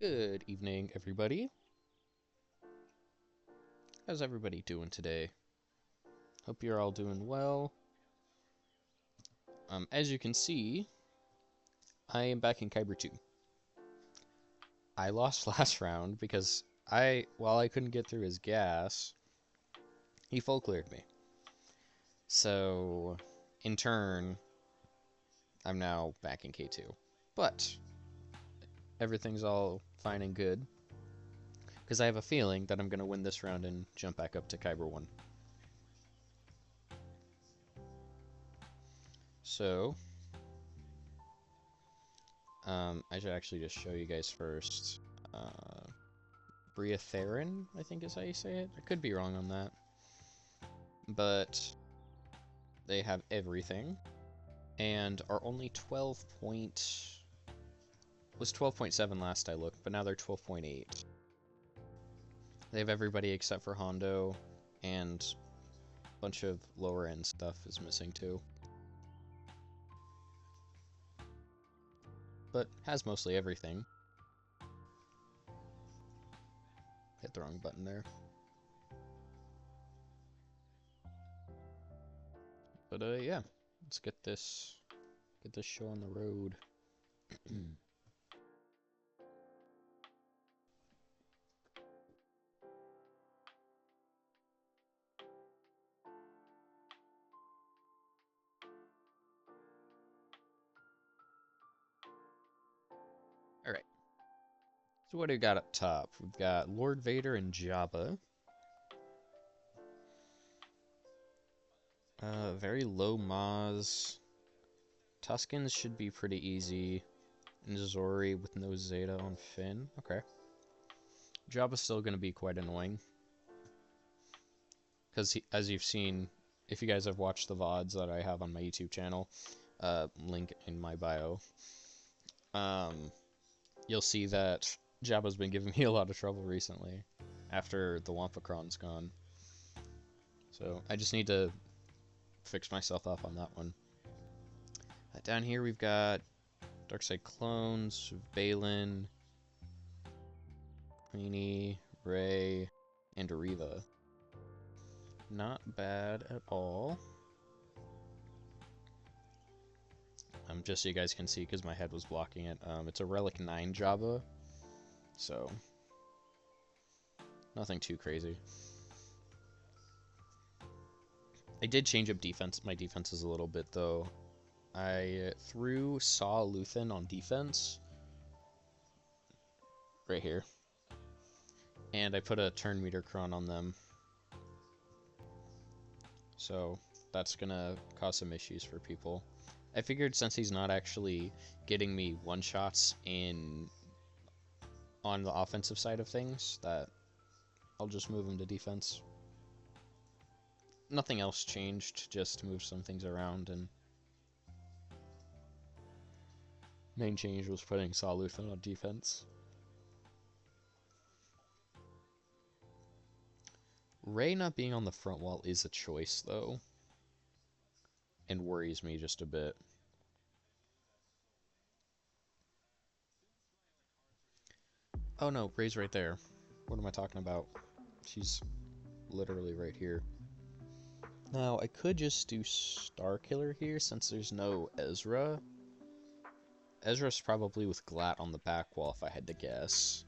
Good evening, everybody. How's everybody doing today? Hope you're all doing well. As you can see, I am back in Kyber 2. I lost last round because while I couldn't get through his gas, he full cleared me. So, in turn, I'm now back in K2. But, everything's all fine and good, because I have a feeling that I'm going to win this round and jump back up to Kyber 1. So, I should actually just show you guys first. Briatherin, I think is how you say it. I could be wrong on that. But they have everything. And are only 12.7 last I looked, but now they're 12.8. They have everybody except for Hondo, and a bunch of lower end stuff is missing too. But has mostly everything. Hit the wrong button there. But yeah, let's get this show on the road. Alright. So what do we got up top? We've got Lord Vader and Jabba. Very low Maz. Tuskens should be pretty easy. And Zori with no Zeta on Finn. Okay. Jabba's still going to be quite annoying. Because, as you've seen, if you guys have watched the VODs that I have on my YouTube channel, link in my bio, you'll see that Jabba's been giving me a lot of trouble recently, after the Wampacron's gone. So, I just need to fix myself up on that one. Down here we've got Darkside Clones, Balin, Queenie, Rey, and Arriva. Not bad at all. Just so you guys can see, because my head was blocking it, it's a Relic 9 Jabba, so nothing too crazy. I did change up my defenses a little bit, though. I threw Saw Luthen on defense, right here, and I put a turn meter cron on them. So that's gonna cause some issues for people. I figured since he's not actually getting me one-shots on the offensive side of things, that I'll just move him to defense. Nothing else changed, just move some things around, and main change was putting Saw Luthen on defense. Rey not being on the front wall is a choice, though, and worries me just a bit. Oh no, Rey's right there. What am I talking about? She's literally right here. Now, I could just do Starkiller here, since there's no Ezra. Ezra's probably with Glatt on the back wall, if I had to guess.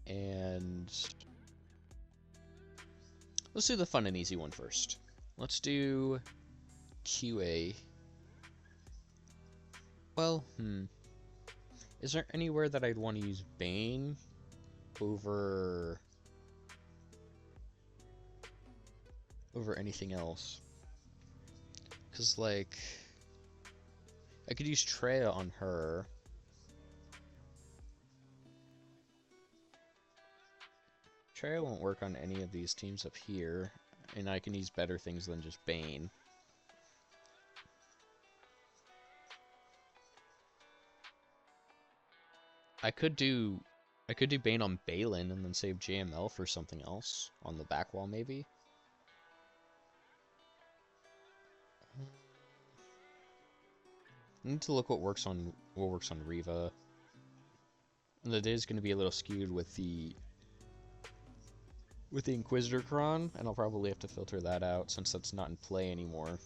And let's do the fun and easy one first. Let's do QA. Well, is there anywhere that I'd want to use Bane over anything else? Because, like, I could use Treya on her. Treya won't work on any of these teams up here, and I can use better things than just Bane. I could do Bane on Balin and then save JML for something else on the back wall, maybe. need to look what works on Riva. That is going to be a little skewed with the Inquisitor Cron, and I'll probably have to filter that out since that's not in play anymore.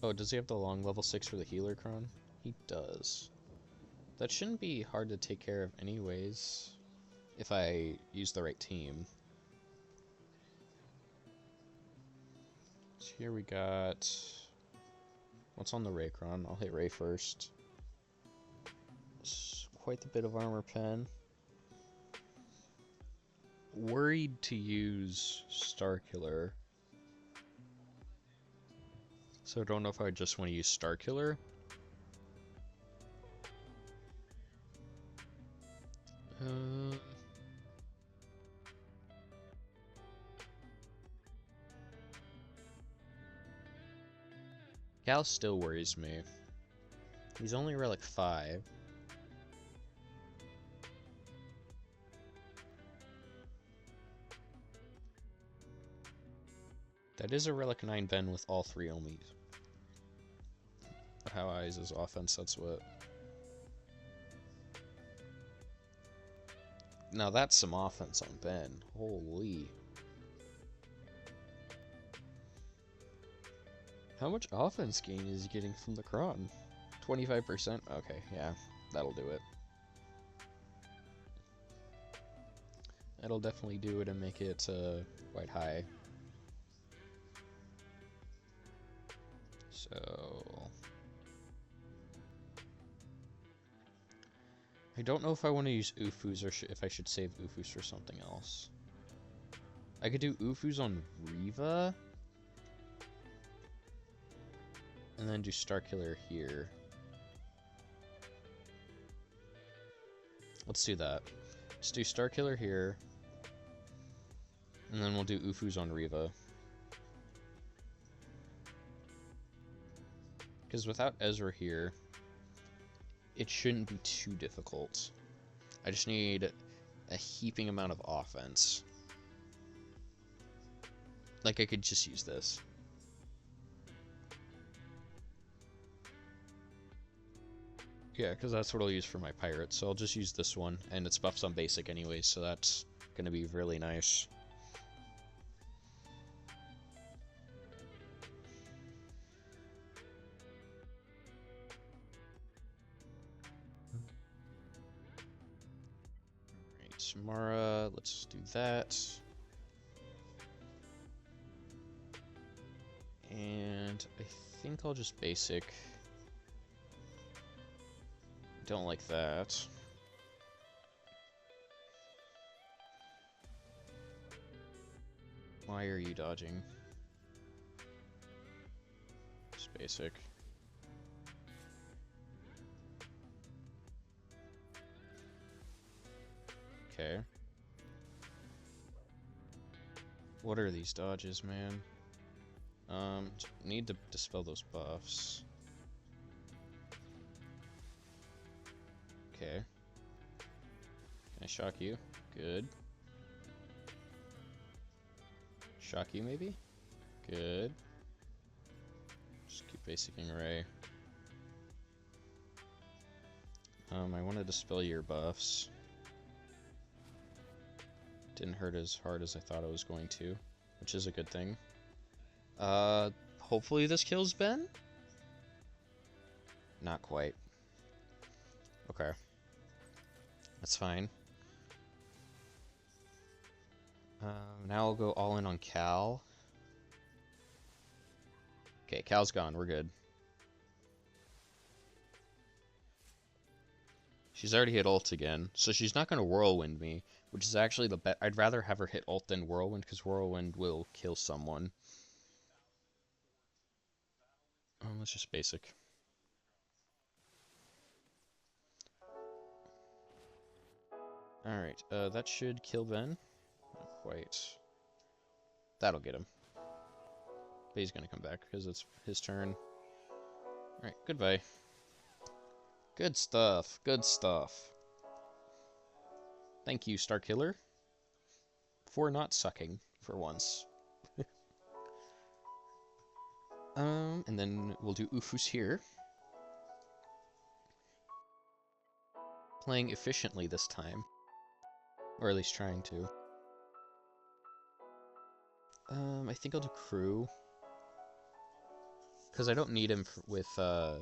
Oh, does he have the long level 6 for the healer Cron? He does. That shouldn't be hard to take care of anyways, if I use the right team. So here we got... What's on the Ray Cron? I'll hit Ray first. It's quite a bit of armor pen. Worried to use Starkiller. So I don't know if I just want to use Starkiller. Cal still worries me. He's only Relic 5. That is a Relic 9 Ben with all 3 Omis. How eyes is offense, that's what. Now that's some offense on Ben. Holy. How much offense gain is he getting from the Cron? 25%? Okay, yeah, that'll do it. That'll definitely do it and make it quite high. So... I don't know if I want to use Ufus or if I should save Ufus for something else. I could do Ufus on Riva. And then do Starkiller here. Let's do that. Let's do Starkiller here. And then we'll do Ufus on Riva. Because without Ezra here, it shouldn't be too difficult. I just need a heaping amount of offense. Like, I could just use this. Yeah, because that's what I'll use for my pirate, so I'll just use this one, and it's buffs on basic anyway, so that's gonna be really nice. Alright, Samara, let's do that. And I think I'll just basic. Don't like that. Why are you dodging? Just basic. Okay. What are these dodges, man? Need to dispel those buffs. Okay. Can I shock you? Good. Shock you, maybe? Good. Just keep basicking Ray. I want to dispel your buffs. Didn't hurt as hard as I thought it was going to, which is a good thing. Hopefully this kills Ben? Not quite. Okay. That's fine. Now I'll go all in on Cal. Okay, Cal's gone. We're good. She's already hit ult again, so she's not going to Whirlwind me, which is actually the best. I'd rather have her hit ult than Whirlwind, because Whirlwind will kill someone. Let's just basic. Alright, that should kill Ben. Not quite. That'll get him. But he's gonna come back, because it's his turn. Alright, goodbye. Good stuff, good stuff. Thank you, Starkiller, for not sucking, for once. And then we'll do Ufus here. Playing efficiently this time. Or at least trying to. I think I'll do Crew. Because I don't need him with, I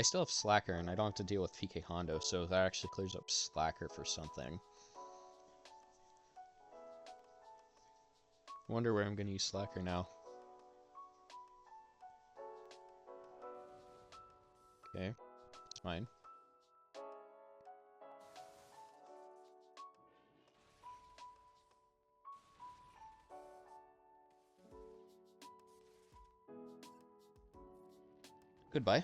still have Slacker, and I don't have to deal with PK Hondo, so that actually clears up Slacker for something. Wonder where I'm going to use Slacker now. Okay, it's fine. Goodbye.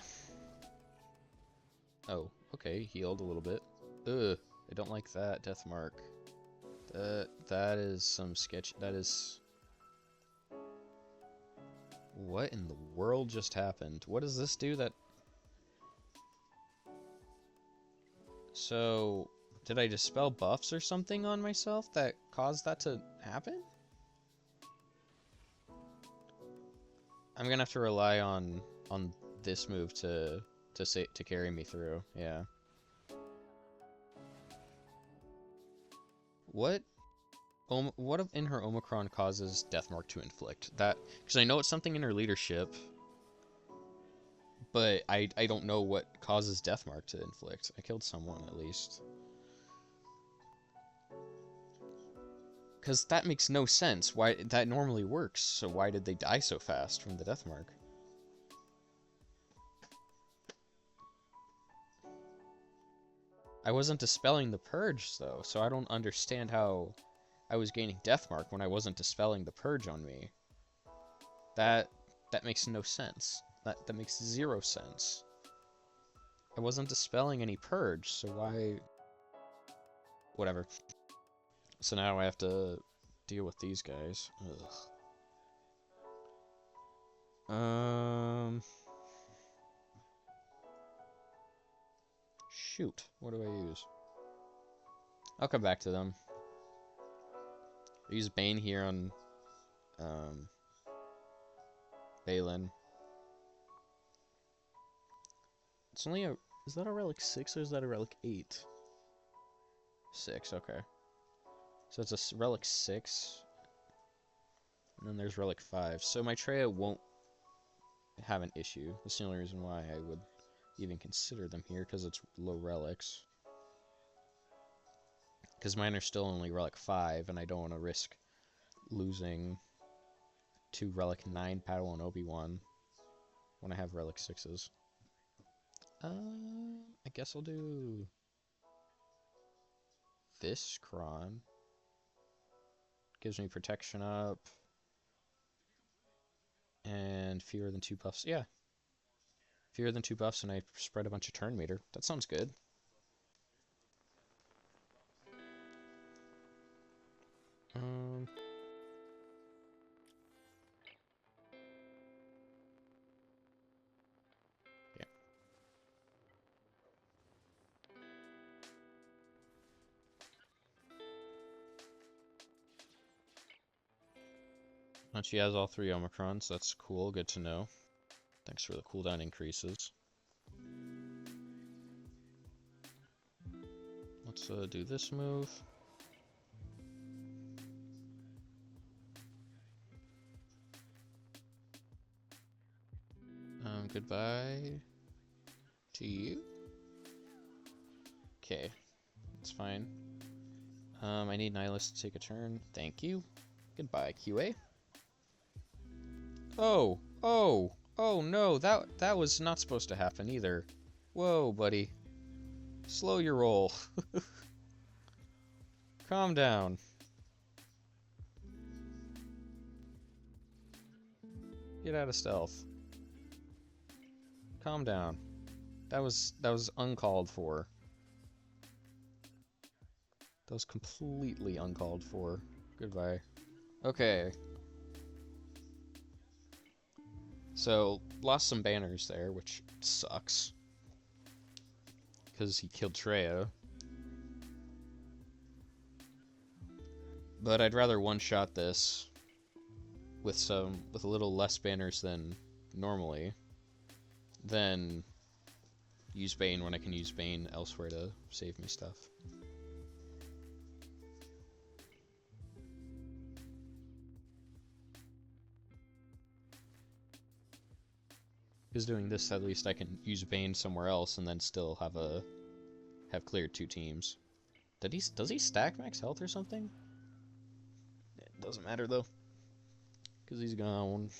Oh, okay, healed a little bit. Ugh, I don't like that death mark. That is some sketch. That is... What in the world just happened? What does this do that... So, did I dispel buffs or something on myself that caused that to happen? I'm gonna have to rely on this move to carry me through. Yeah. What in her Omicron causes Deathmark to inflict? That, because I know it's something in her leadership, but I don't know what causes Deathmark to inflict. I killed someone at least. Because that makes no sense. Why that normally works, so why did they die so fast from the Deathmark? I wasn't dispelling the purge though, so I don't understand how I was gaining Deathmark when I wasn't dispelling the purge on me. That makes no sense. That makes zero sense. I wasn't dispelling any purge, so why... Whatever. So now I have to deal with these guys. Ugh. Shoot. What do I use? I'll come back to them. I use Bane here on Balin. It's only a... Is that a relic 6 or is that a relic 8? 6, okay. So it's a relic 6. And then there's relic 5. So my Treya won't have an issue. That's the only reason why I would even consider them here, because it's low relics. Because mine are still only relic 5, and I don't want to risk losing to relic 9 Padawan Obi-Wan when I have relic 6s. I guess I'll do this Kron. Gives me protection up. And fewer than 2 buffs. Yeah. Fewer than 2 buffs, and I spread a bunch of turn meter. That sounds good. Yeah. And she has all 3 Omicrons. That's cool. Good to know. Thanks for the cooldown increases. Let's do this move. Goodbye to you. Okay, that's fine. I need Nihilus to take a turn. Thank you. Goodbye, QA. Oh, oh, oh no, that was not supposed to happen either. Whoa, buddy. Slow your roll. Calm down. Get out of stealth. Calm down. That was uncalled for. That was completely uncalled for. Goodbye. Okay. So, lost some banners there, which sucks. Because he killed Treya. But I'd rather one-shot this with a little less banners than normally, then use Bane when I can use Bane elsewhere to save me stuff. Because doing this, at least I can use Bane somewhere else and then still have cleared 2 teams. Does he stack max health or something? It doesn't matter though, because he's gone.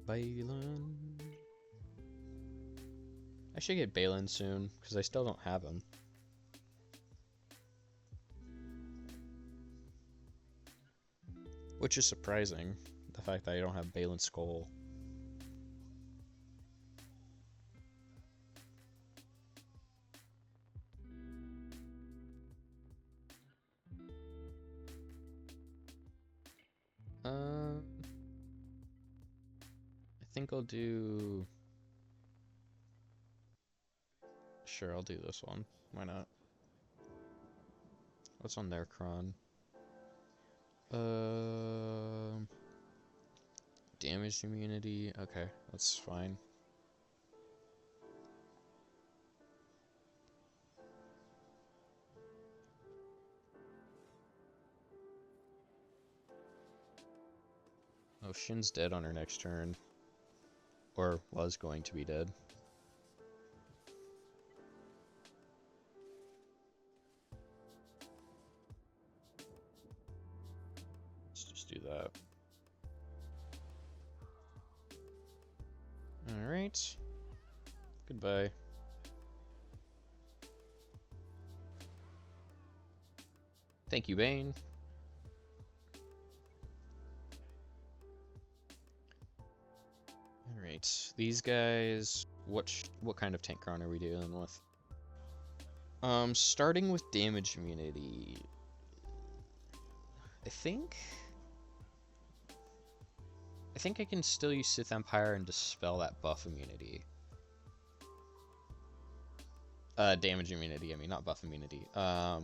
Balin. I should get Balin soon, because I still don't have him. Which is surprising, the fact that I don't have Balin's Skull. I think I'll do... Sure, I'll do this one. Why not? What's on their cron? Damage immunity. Okay, that's fine. Oh, Shin's dead on her next turn. Or was going to be dead. Let's just do that. Alright. Goodbye. Thank you, Bane. Alright, these guys, what kind of tank cron are we dealing with? Starting with damage immunity. I think I can still use Sith Empire and dispel that buff immunity. Damage immunity, I mean, not buff immunity. Because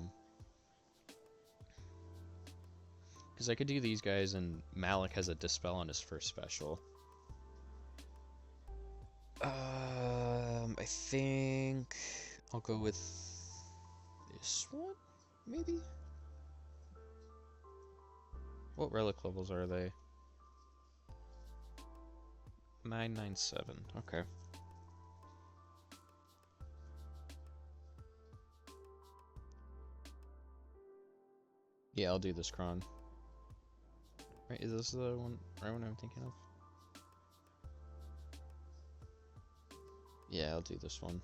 I could do these guys, and Malik has a dispel on his first special. I think I'll go with this one, maybe? What relic levels are they? 997, okay. Yeah, I'll do this cron. Right, is this the one, right one I'm thinking of? Yeah, I'll do this one.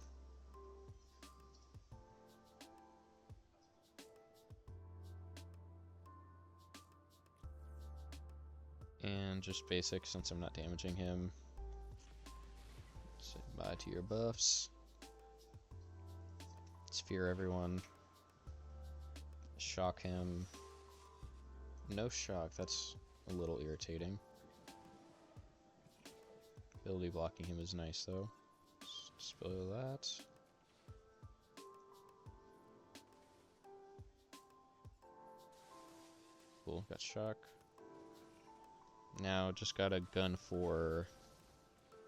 And just basic, since I'm not damaging him. Say bye to your buffs. Sphere everyone. Shock him. No shock, that's a little irritating. Ability blocking him is nice though. Spoil that. Cool, got shock. Now just got a gun for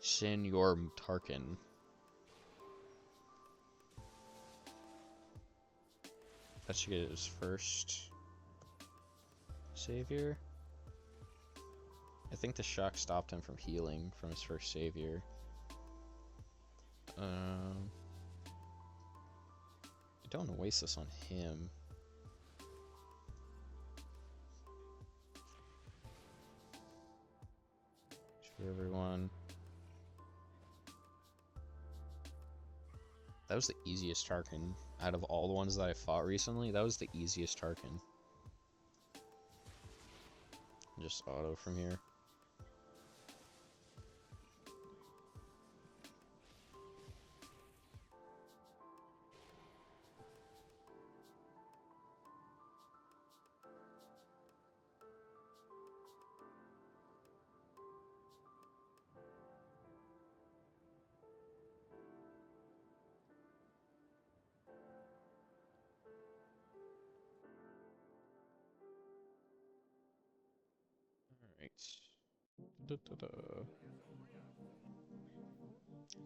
Senor Tarkin. That should get his first savior. I think the shock stopped him from healing from his first savior. I don't want to waste this on him. For everyone. That was the easiest Tarkin out of all the ones that I fought recently. That was the easiest Tarkin. Just auto from here.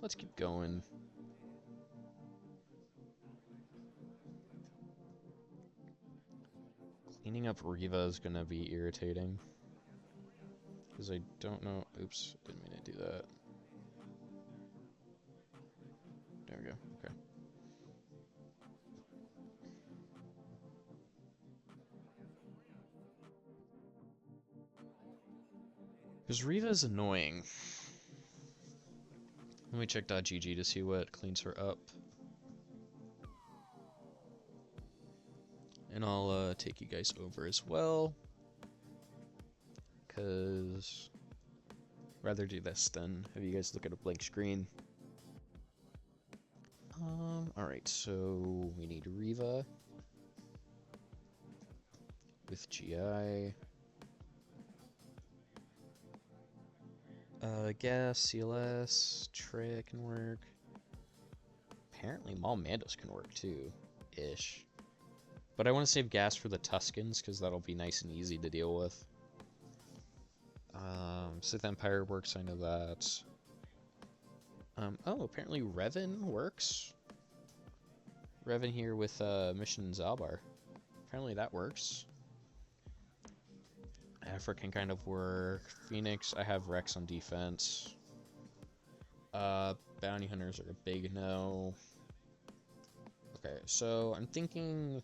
Let's keep going. Cleaning up Riva is gonna be irritating. Because I don't know. Oops, didn't mean to do that. There we go. Okay. Because Riva is annoying. Let me check .gg to see what cleans her up. And I'll take you guys over as well. Because I'd rather do this than have you guys look at a blank screen. Alright, so we need Riva with GI. Gas, CLS, Trick can work. Apparently Maul Mandos can work too, ish. But I want to save gas for the Tuscans because that'll be nice and easy to deal with. Sith Empire works, I know that. Oh, apparently Revan works. Revan here with Mission Zalbar. Apparently that works. Aphra can kind of work. Phoenix, I have Rex on defense. Bounty Hunters are a big no. Okay, so I'm thinking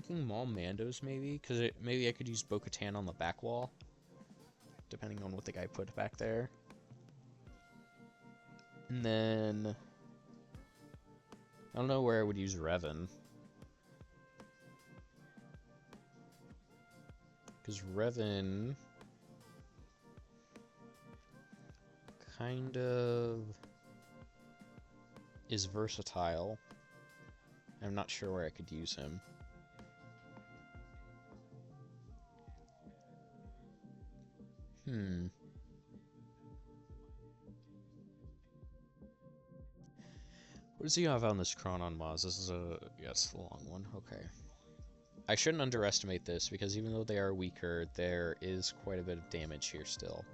Maul Mandos maybe, because maybe I could use Bo-Katan on the back wall, depending on what the guy put back there. And then I don't know where I would use Revan, because Revan kind of is versatile. I'm not sure where I could use him. What does he have on this Chronon Maz? This is yeah, it's the long one. Okay. I shouldn't underestimate this, because even though they are weaker, there is quite a bit of damage here still.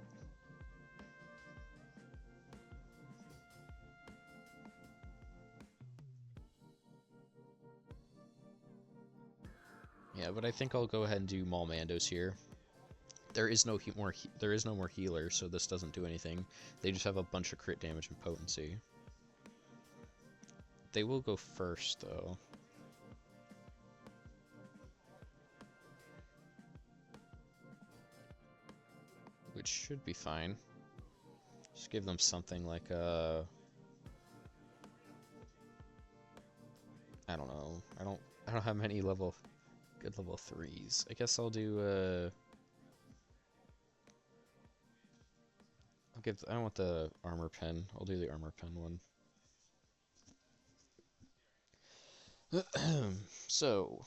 Yeah, but I think I'll go ahead and do Maul Mandos here. There is no more healer, so this doesn't do anything. They just have a bunch of crit damage and potency. They will go first, though. Which should be fine. Just give them something like a... I don't know. I don't have many good level 3s. I guess I'll do I don't want the armor pen. I'll do the armor pen one. So,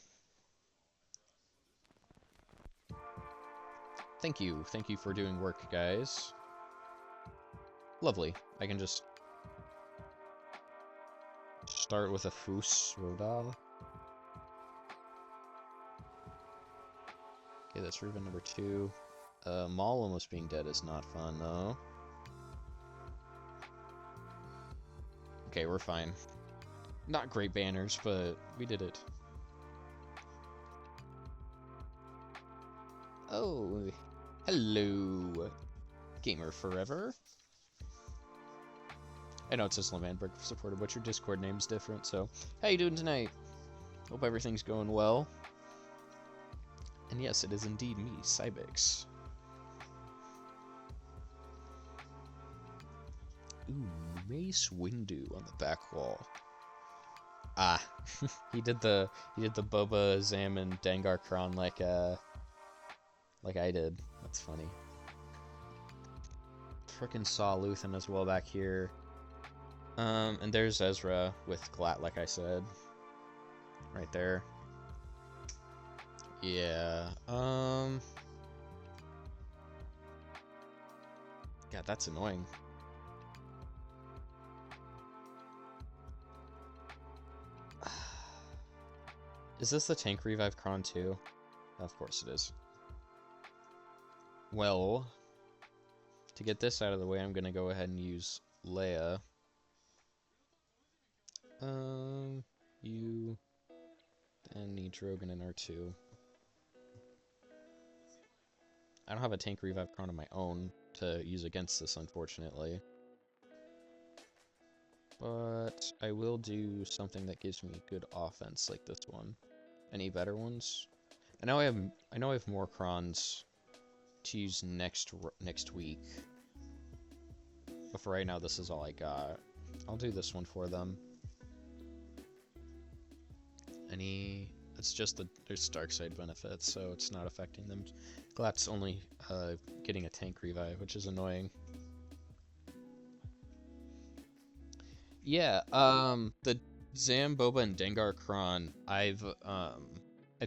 thank you for doing work, guys. Lovely. I can just start with a Fus Rodal. Okay, that's Riven number 2. Maul almost being dead is not fun, though. Okay, we're fine. Not great banners, but we did it. Oh, hello, Gamer Forever. I know it says Lemandberg supported, but your Discord name's different, so how you doing tonight? Hope everything's going well. And yes, it is indeed me, Cybex. Ooh, Mace Windu on the back wall. Ah, he did the Boba, Zam, and Dengar Kron like I did. That's funny. Frickin' Saw Luthen as well back here. And there's Ezra with Glat, like I said. Right there. Yeah, God, that's annoying. Is this the tank revive Kron too? Of course it is. Well, to get this out of the way, I'm gonna go ahead and use Leia. You then need Drogon in R2. I don't have a tank revive cron of my own to use against this, unfortunately. But I will do something that gives me good offense, like this one. Any better ones? I know I have more crons to use next week. But for right now, this is all I got. I'll do this one for them. It's just there's dark side benefits, so it's not affecting them. Glat's only getting a tank revive, which is annoying. Yeah, the Zam, Boba, and Dengar Kron, I've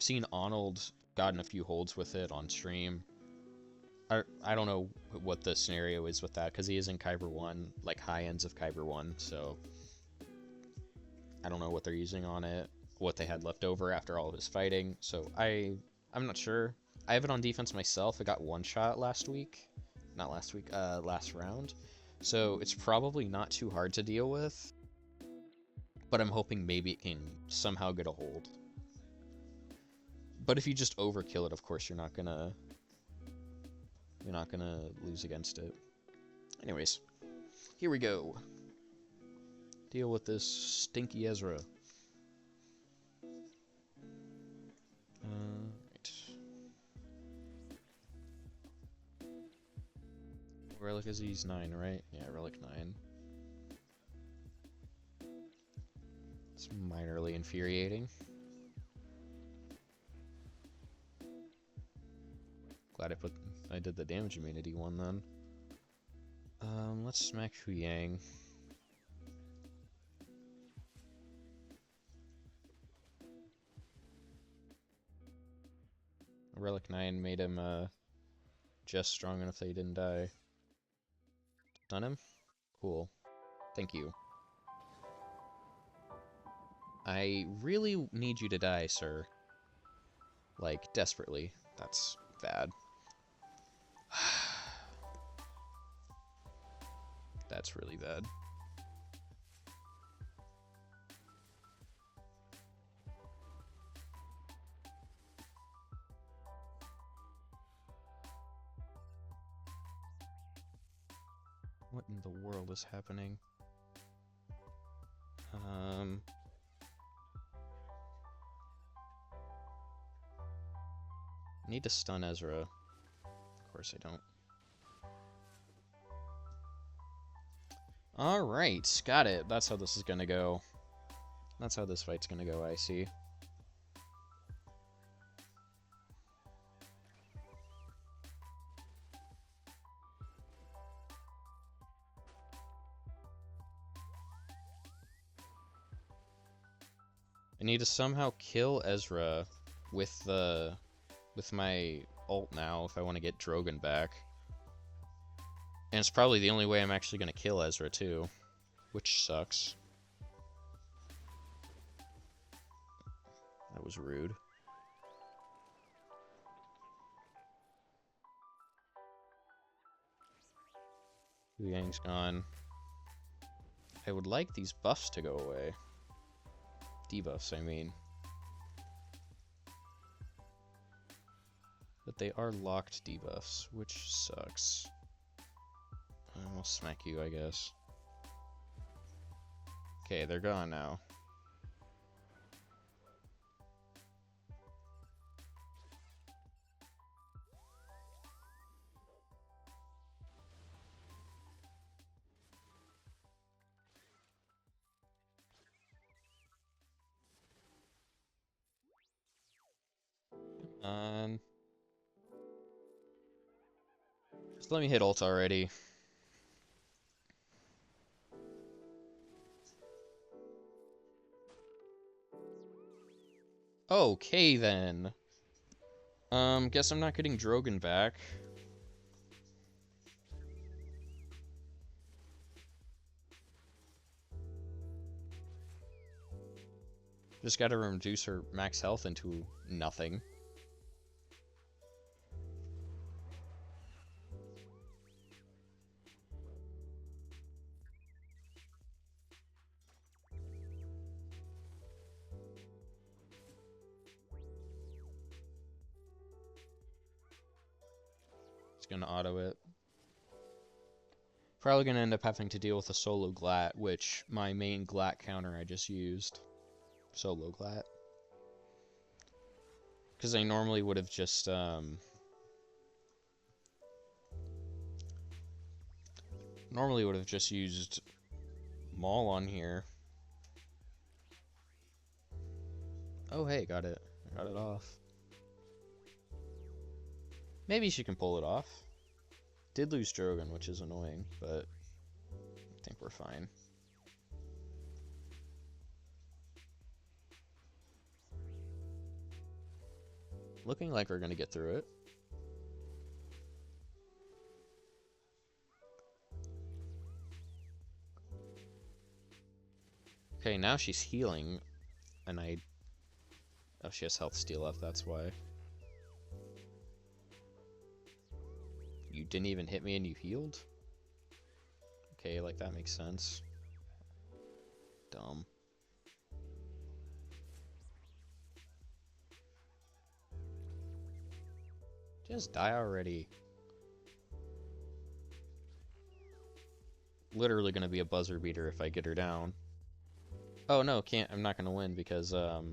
seen Arnold gotten a few holds with it on stream. I don't know what the scenario is with that, because he is in Kyber 1, like high ends of Kyber 1, so I don't know what they're using on it, what they had left over after all of his fighting, so I'm not sure. I have it on defense myself. I got one shot last round, so it's probably not too hard to deal with, but I'm hoping maybe it can somehow get a hold. But if you just overkill it, of course you're not gonna lose against it. Anyways, here we go. Deal with this stinky Ezra. Right. Relic is he's 9, right? Yeah, Relic 9. It's minorly infuriating. Glad I did the damage immunity one then. Let's smack Hu Yang. Relic 9 made him just strong enough that he didn't die. Stun him? Cool. Thank you. I really need you to die, sir. Like, desperately. That's bad. That's really bad. What in the world is happening? I need to stun Ezra. Of course I don't. Alright, got it. That's how this is gonna go. That's how this fight's gonna go, I see. I need to somehow kill Ezra with my ult now if I want to get Drogon back. And it's probably the only way I'm actually going to kill Ezra too, which sucks. That was rude. Hu Yang's gone. I would like these buffs to go away. Debuffs, I mean. But they are locked debuffs, which sucks. I'll smack you, I guess. Okay, they're gone now. Just let me hit ult already. Okay then. Guess I'm not getting Drogon back. Just gotta reduce her max health into nothing. It's gonna auto it. Probably gonna end up having to deal with a solo glat, which my main glat counter I just used. Solo glat. Because I normally would have just used Maul on here. Oh hey, got it. Got it off. Maybe she can pull it off. Did lose Drogon, which is annoying, but I think we're fine. Looking like we're gonna get through it. Okay, now she's healing, and oh, she has health steal up, that's why. You didn't even hit me and you healed? Okay, like that makes sense. Dumb. Just die already. Literally gonna be a buzzer beater if I get her down. Oh no, can't. I'm not gonna win because that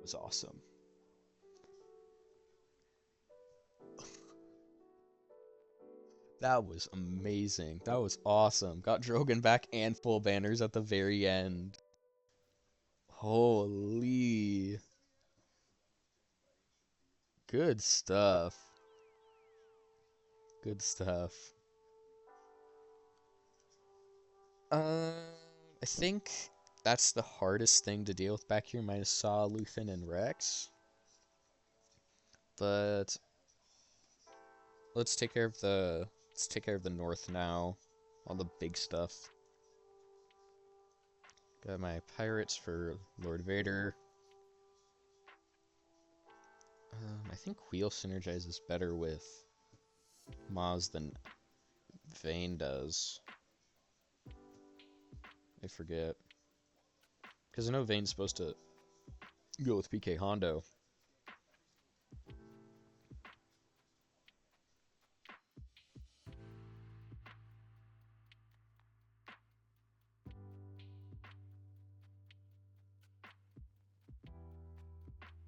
was awesome. That was amazing. That was awesome. Got Drogon back and full banners at the very end. Holy. Good stuff. Good stuff. I think that's the hardest thing to deal with back here, minus Saw, Luthen, and Rex. But let's take care of the north now. All the big stuff. Got my pirates for Lord Vader. I think Wheel synergizes better with Maz than Vayne does. I forget. Because I know Vayne's supposed to go with PK Hondo.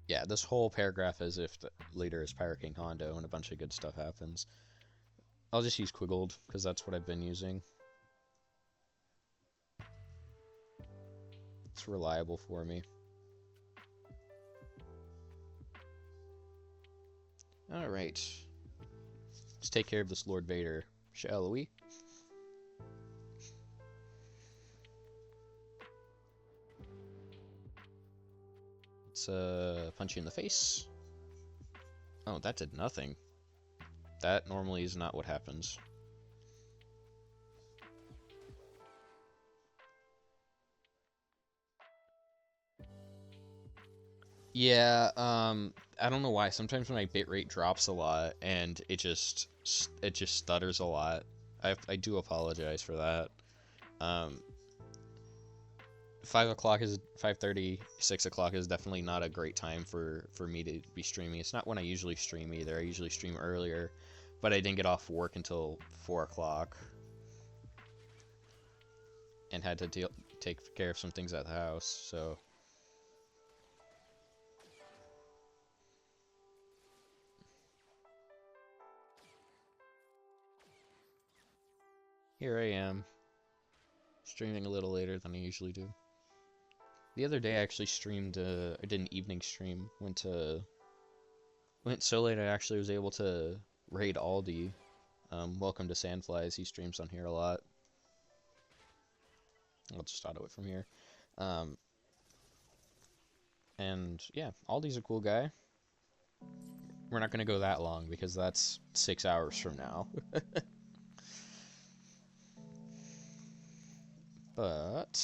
Yeah, this whole paragraph is if the leader is Pirate King Hondo and a bunch of good stuff happens. I'll just use Quiggled, because that's what I've been using. It's reliable for me. Alright. Let's take care of this Lord Vader, shall we? Let's punch you in the face. Oh, that did nothing. That normally is not what happens. Yeah, I don't know why. Sometimes my bitrate drops a lot and it just stutters a lot. I do apologize for that. 5 o'clock is 5:30, 6 o'clock is definitely not a great time for me to be streaming. It's not when I usually stream either. I usually stream earlier, but I didn't get off work until 4 o'clock and had to take care of some things at the house, so. Here I am, streaming a little later than I usually do. The other day I actually streamed, I did an evening stream, went so late I actually was able to raid Aldi. Welcome to Sandflies, he streams on here a lot. I'll just auto it from here. And yeah, Aldi's a cool guy. We're not gonna go that long because that's 6 hours from now. But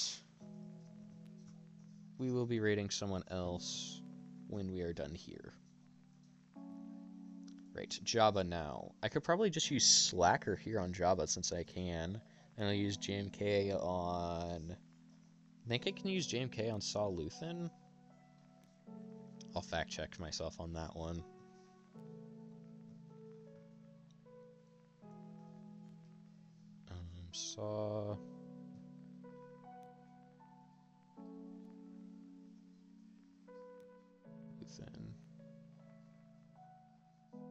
we will be raiding someone else when we are done here. Right, Jabba now. I could probably just use Slacker here on Jabba since I can. And I'll use JMK on... I think I can use JMK on Saul Luthen. I'll fact check myself on that one. Saw... Luthen.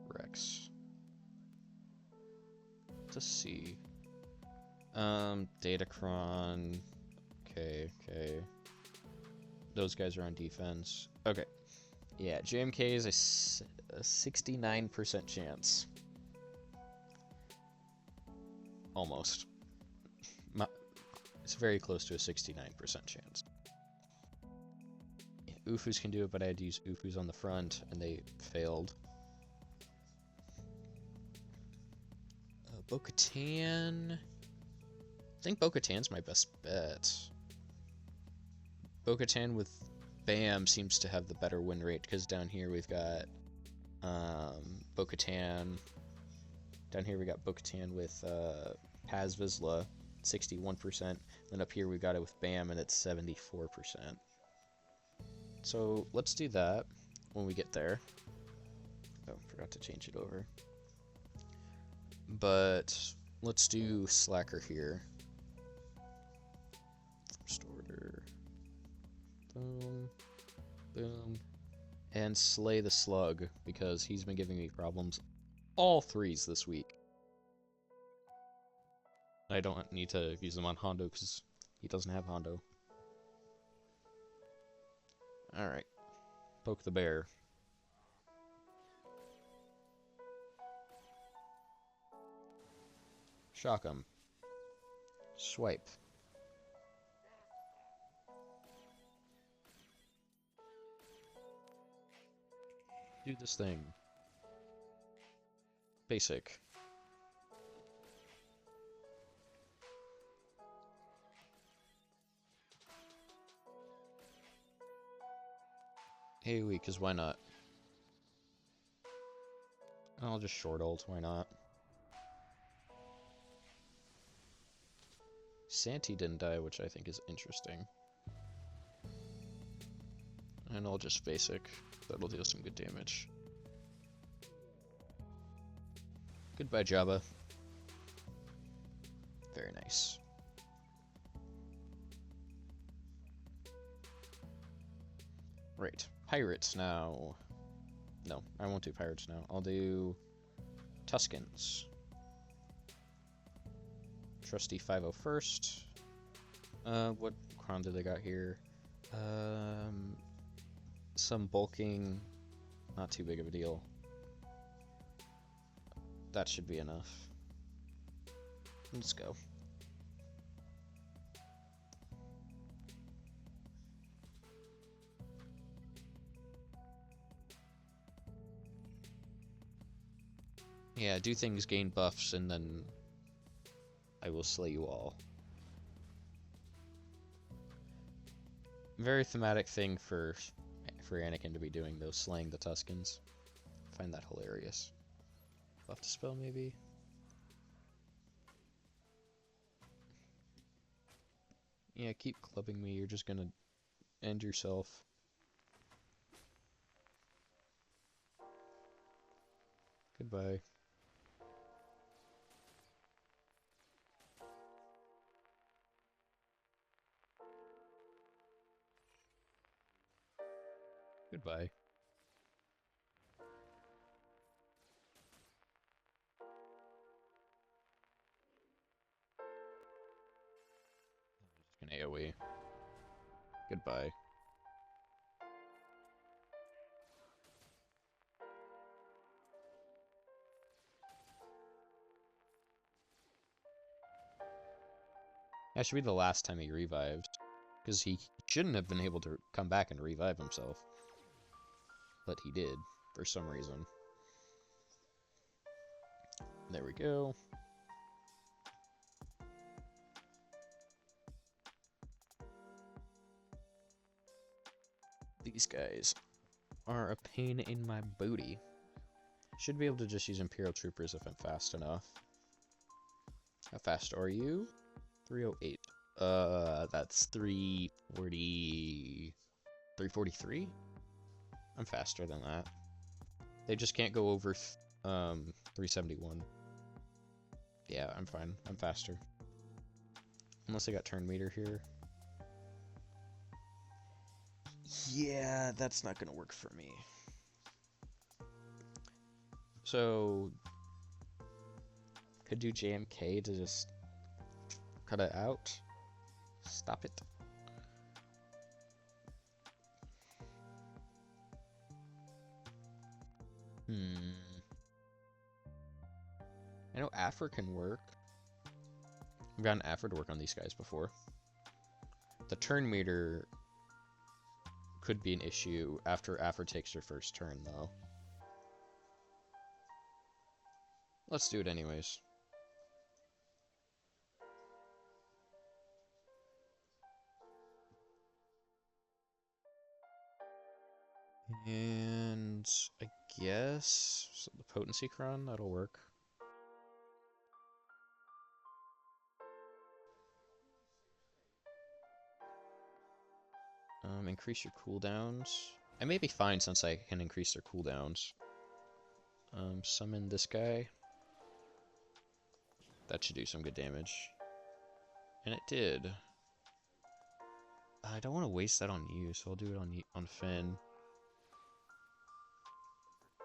Rex. To see. Datacron. Okay. Those guys are on defense. Okay. Yeah, JMK is a 69% chance. Almost. It's very close to a 69% chance. Yeah, Ufus can do it, but I had to use Ufus on the front, and they failed. Bo-Katan... I think Bo-Katan's my best bet. Bo-Katan with Bam seems to have the better win rate, because down here we've got Bo-Katan. Down here we got Bo-Katan with Paz Vizsla, 61%. Then up here we got it with Bam, and it's 74%. So let's do that when we get there. Oh, forgot to change it over. But let's do Slacker here. First order. Boom. Boom. And Slay the Slug, because he's been giving me problems. All threes this week. I don't need to use them on Hondo because he doesn't have Hondo. Alright. Poke the bear. Shock him. Swipe. Do this thing. Basic. AoE, because why not? I'll just short ult, why not? Santi didn't die, which I think is interesting. And I'll just basic. That'll deal some good damage. Goodbye, Jabba. Very nice. Right. Pirates now. No, I won't do pirates now. I'll do Tuscans. Trusty 501st. What crown do they got here? Some bulking. Not too big of a deal. That should be enough. Let's go. Yeah, do things, gain buffs, and then I will slay you all. Very thematic thing for Anakin to be doing, though, slaying the Tuscans. I find that hilarious. Buff to spell, maybe? Yeah, keep clubbing me, you're just gonna end yourself. Goodbye. Goodbye. Just gonna AoE. Goodbye. That should be the last time he revived. Because he shouldn't have been able to come back and revive himself. But he did, for some reason. There we go. These guys are a pain in my booty. Should be able to just use Imperial Troopers if I'm fast enough. How fast are you? 308. That's 340... 343? I'm faster than that. They just can't go over 371. Yeah, I'm fine. I'm faster. Unless I got turn meter here. Yeah, that's not gonna work for me. So, could do JMK to just cut it out. Stop it. I know Afra can work. I've gotten Afra to work on these guys before. The turn meter could be an issue after Afra takes her first turn, though. Let's do it anyways. And I guess so the potency cron, that'll work. Increase your cooldowns. I may be fine since I can increase their cooldowns. Summon this guy. That should do some good damage. And it did. I don't want to waste that on you, so I'll do it on Finn.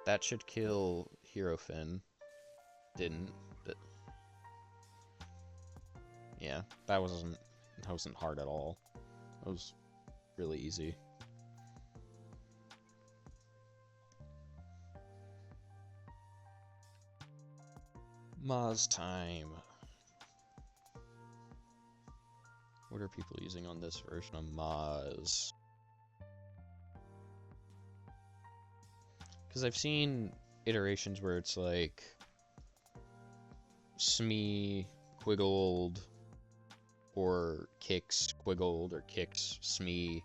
That should kill Hero Finn. Didn't. But yeah, that wasn't hard at all. That was really easy. Maz time. What are people using on this version of Maz? Because I've seen iterations where it's like Smee, Quiggold, or Kix, Quiggold, or Kix, Smee,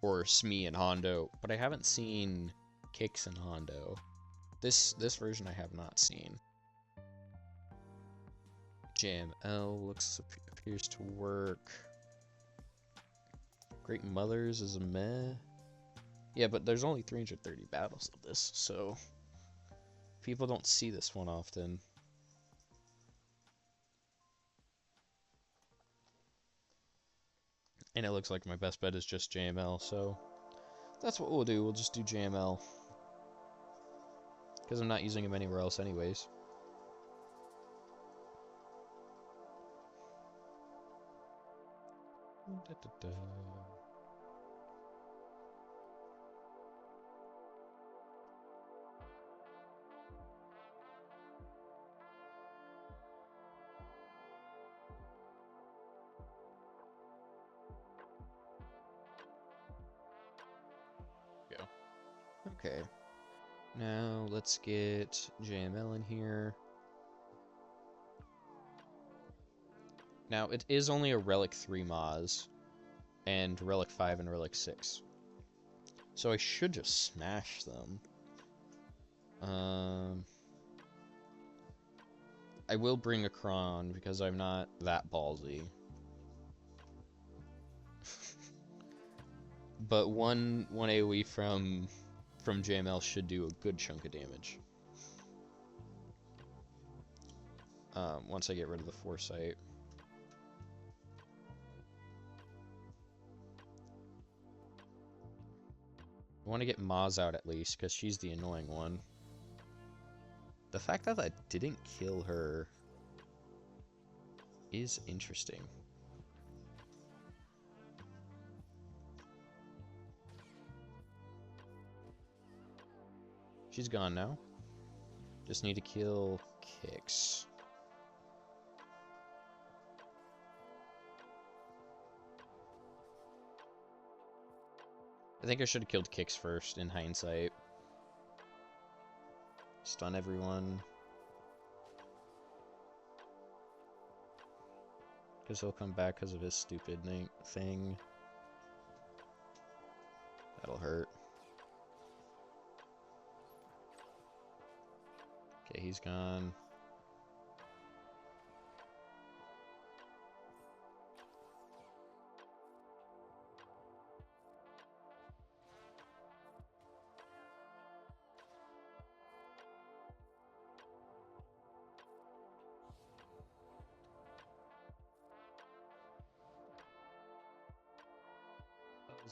or Smee and Hondo, but I haven't seen Kix and Hondo. This version I have not seen. JML appears to work. Great Mothers is a meh. Yeah, but there's only 330 battles of this, so people don't see this one often. And it looks like my best bet is just JML, so that's what we'll do. We'll just do JML. Because I'm not using him anywhere else anyways. Go. Okay. Now let's get JML in here. Now it is only a Relic 3 Maz, and Relic 5 and Relic 6. So I should just smash them. I will bring a Kron because I'm not that ballsy. But one AoE from JML should do a good chunk of damage. Once I get rid of the Foresight. I want to get Maz out at least, because she's the annoying one. The fact that I didn't kill her is interesting. She's gone now. Just need to kill Kix. I think I should have killed Kix first in hindsight. Stun everyone. Because he'll come back because of his stupid thing. That'll hurt. he's gone.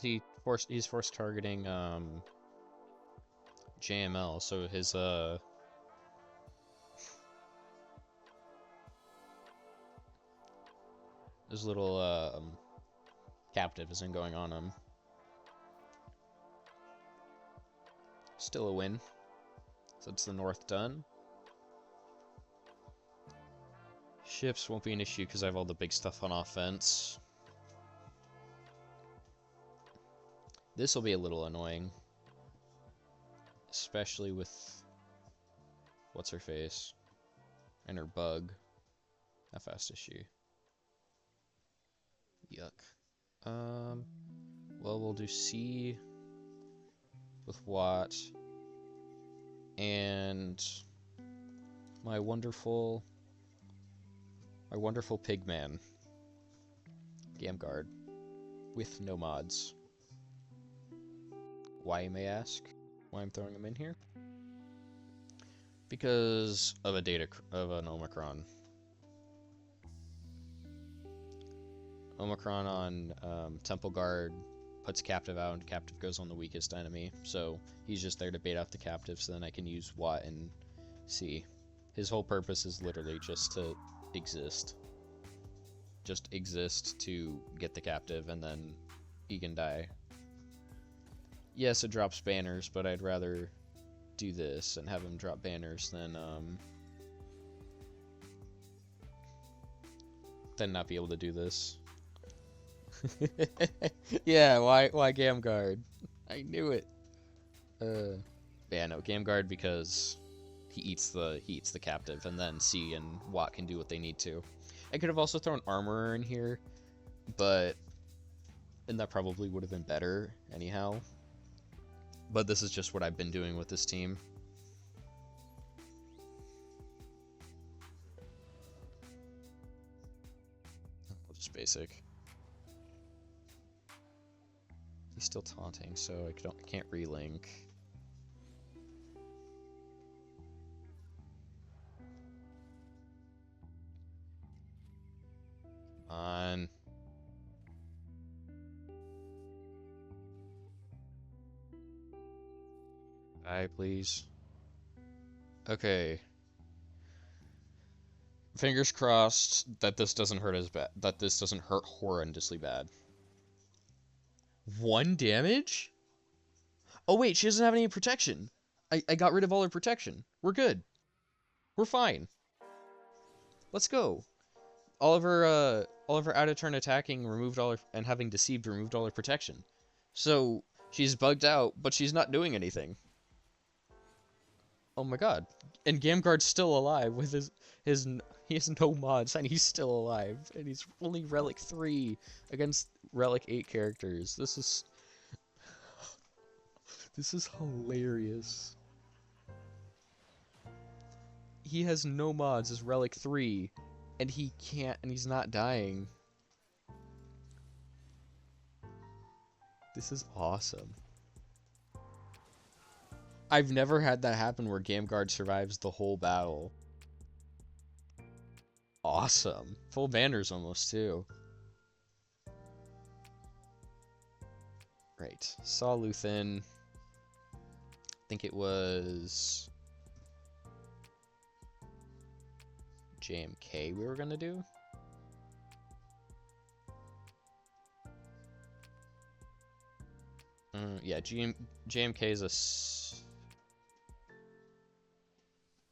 He's forced targeting JML, so his little captive isn't going on him. Still a win. So it's the north done. Ships won't be an issue because I have all the big stuff on offense. This will be a little annoying. Especially with... what's her face? And her bug. How fast is she? Yuck. Well, we'll do C with Watt. And my wonderful pigman, Gamguard, with no mods. Why, you may ask? Why I'm throwing him in here? Because of an Omicron. Omicron on Temple Guard puts Captive out, and Captive goes on the weakest enemy. So he's just there to bait out the Captive, so then I can use Watt and C. His whole purpose is literally just to exist. Just exist to get the Captive, and then he can die. Yes, it drops banners, but I'd rather do this and have him drop banners than not be able to do this. Yeah, why Gamguard? I knew it. Yeah, no, Gamguard because he eats the Captive, and then C and Watt can do what they need to. I could have also thrown Armorer in here, and that probably would have been better anyhow. But this is just what I've been doing with this team. Just basic. He's still taunting, so I can't relink. Come on. Die, please. Okay. Fingers crossed that this doesn't hurt as bad. That this doesn't hurt horrendously bad. 1 damage? Oh wait, she doesn't have any protection. I got rid of all her protection. We're good. We're fine. Let's go. All of her out of turn attacking removed all her, and having deceived removed all her protection. So she's bugged out, but she's not doing anything. Oh my god. And Gamguard's still alive with he has no mods and he's still alive. And he's only Relic 3 against Relic 8 characters. This is hilarious. He has no mods as Relic 3 and he's not dying. This is awesome. I've never had that happen where Gamguard survives the whole battle. Awesome. Full banners almost, too. Right. Saw Luthen. I think it was JMK we were gonna do. Yeah, JMK is a...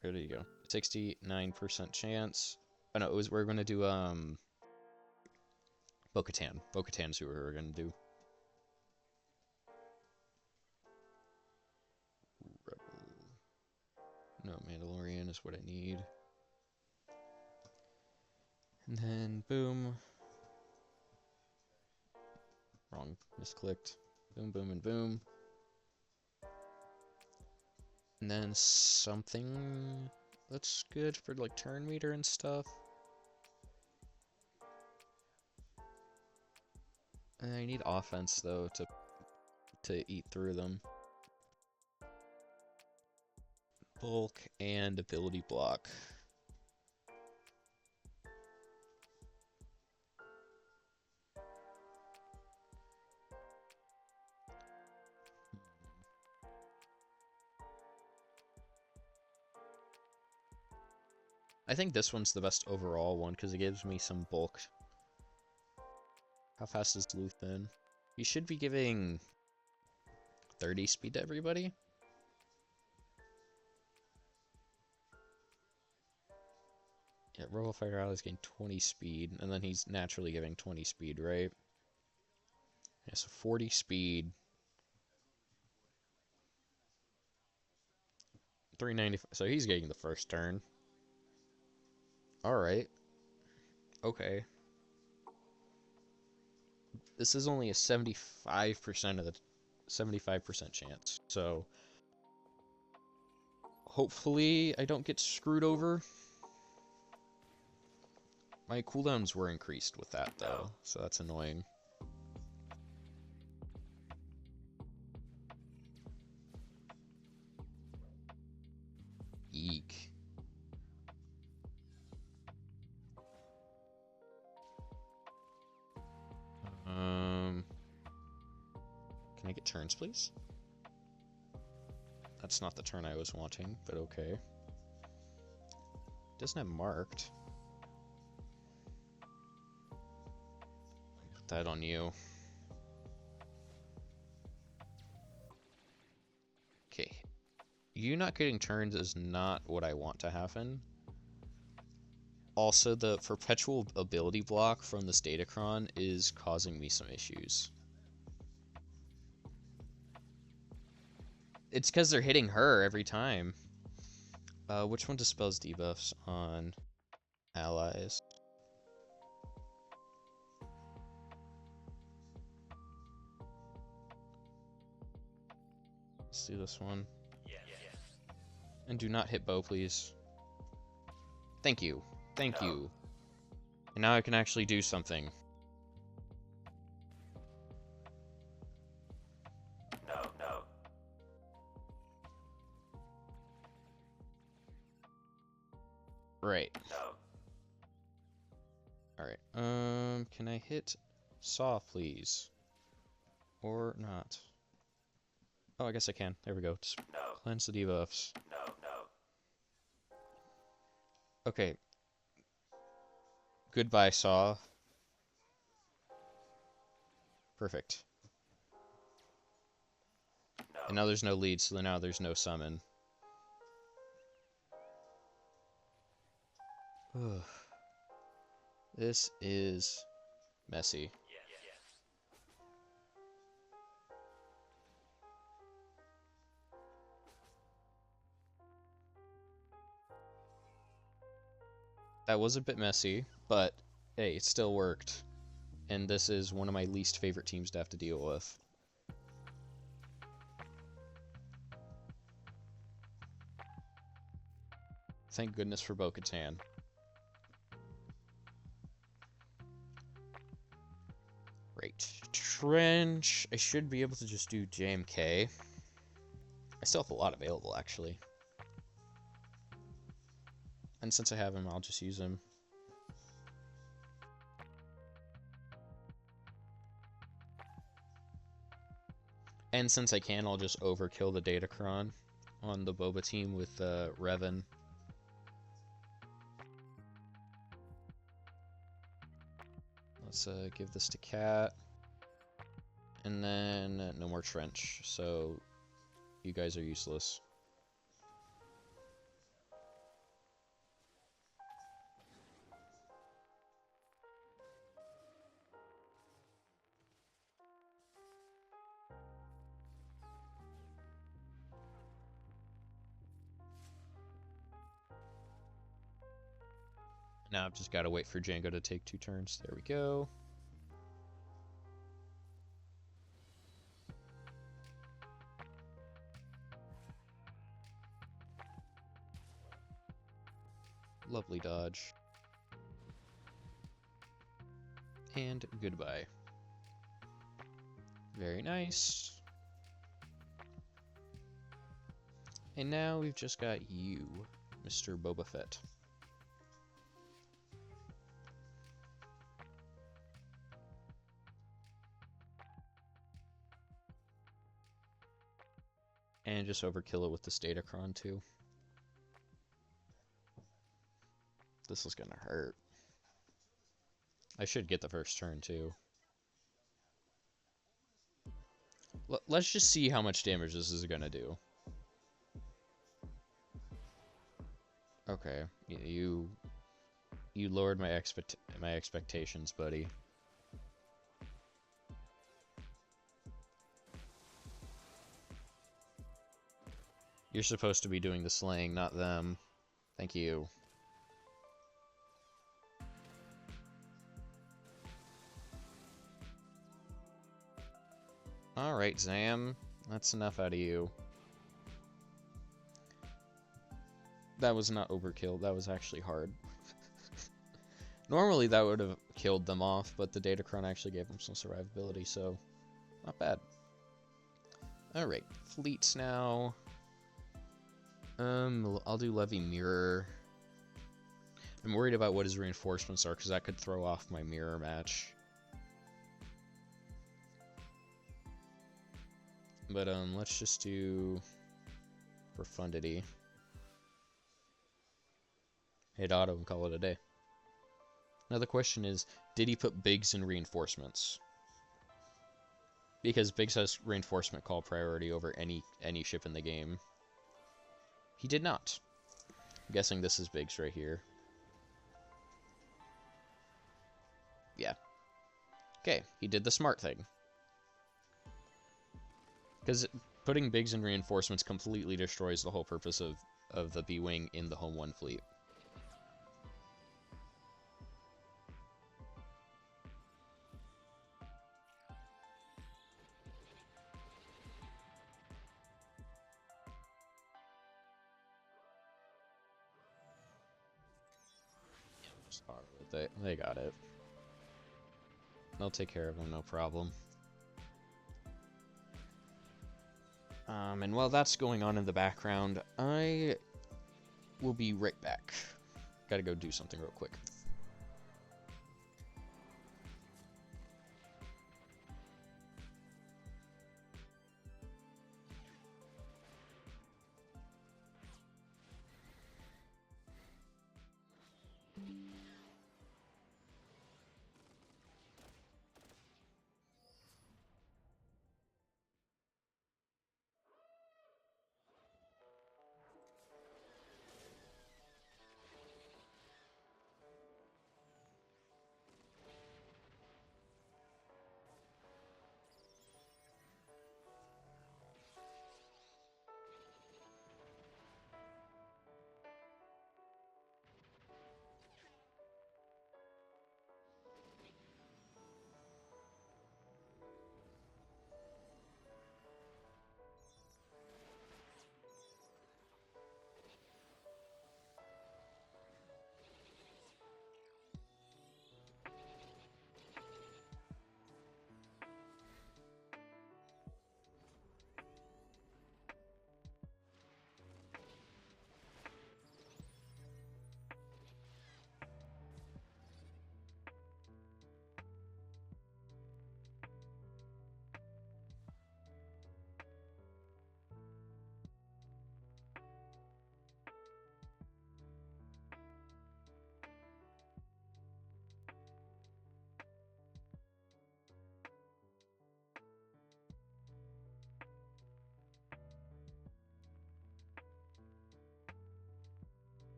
Where do you go? 69% chance. Oh no, we're gonna do Bo-Katan. Bo-Katan's who we're gonna do. Rebel. No, Mandalorian is what I need. And then boom. Wrong, misclicked. Boom, boom, and boom. And then something That's good for like turn meter and stuff. And I need offense though to eat through them. Bulk and ability block. I think this one's the best overall one because it gives me some bulk. How fast is Luthen? He should be giving 30 speed to everybody. Yeah, Robo Fighter Ally is getting 20 speed, and then he's naturally giving 20 speed, right? Yeah, so 40 speed. 395. So he's getting the first turn. Alright. Okay. This is only a 75% of the 75% chance. So hopefully I don't get screwed over. My cooldowns were increased with that though, so that's annoying. Eek. Can I get turns, please? That's not the turn I was wanting, but okay. Doesn't have marked. Put that on you. Okay. You not getting turns is not what I want to happen. Also, the perpetual ability block from this Datacron is causing me some issues. It's because they're hitting her every time. Which one dispels debuffs on allies? Let's do this one. And do not hit bow, please. Thank you. Thank you. And now I can actually do something. No. Right. No. Alright. Can I hit Saw, please? Or not? Oh, I guess I can. There we go. Just cleanse the debuffs. No. Okay. Goodbye, Saw. Perfect. No. And now there's no lead, so now there's no summon. Ugh. This is messy. That was a bit messy, but hey, it still worked. And this is one of my least favorite teams to have to deal with. Thank goodness for Bo-Katan. Right. Trench. I should be able to just do JMK. I still have a lot available, actually. And since I have him, I'll just use him. And since I can, I'll just overkill the Datacron on the Boba team with Revan. Let's give this to Cat. And then no more Trench, so you guys are useless. Now I've just got to wait for Django to take 2 turns. There we go. Lovely dodge. And goodbye. Very nice. And now we've just got you, Mr. Boba Fett. And just overkill it with this Datacron too. This is gonna hurt. I should get the first turn too. Let's just see how much damage this is gonna do. Okay, you lowered my expectations, buddy. You're supposed to be doing the slaying, not them. Thank you. Alright, Zam. That's enough out of you. That was not overkill, that was actually hard. Normally that would have killed them off, but the Datacron actually gave them some survivability, so not bad. Alright, fleets now. I'll do Levy Mirror. I'm worried about what his reinforcements are, because that could throw off my mirror match. But, let's just do profundity. Hit auto and call it a day. Now the question is, did he put Biggs in reinforcements? Because Biggs has reinforcement call priority over any ship in the game. He did not. I'm guessing this is Biggs right here. Yeah. Okay, he did the smart thing. Because putting Biggs in reinforcements completely destroys the whole purpose of the B-Wing in the Home 1 fleet. They got it. They'll take care of him, no problem. And while that's going on in the background, I will be right back. Gotta go do something real quick.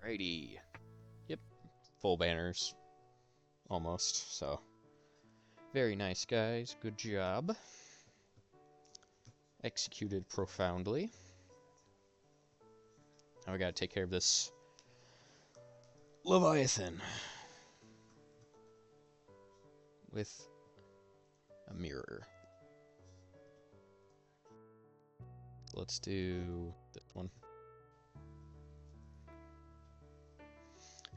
Righty. Yep. Full banners. almost, so. Very nice, guys. Good job. Executed profoundly. Now we gotta take care of this Leviathan with a mirror. Let's do this one.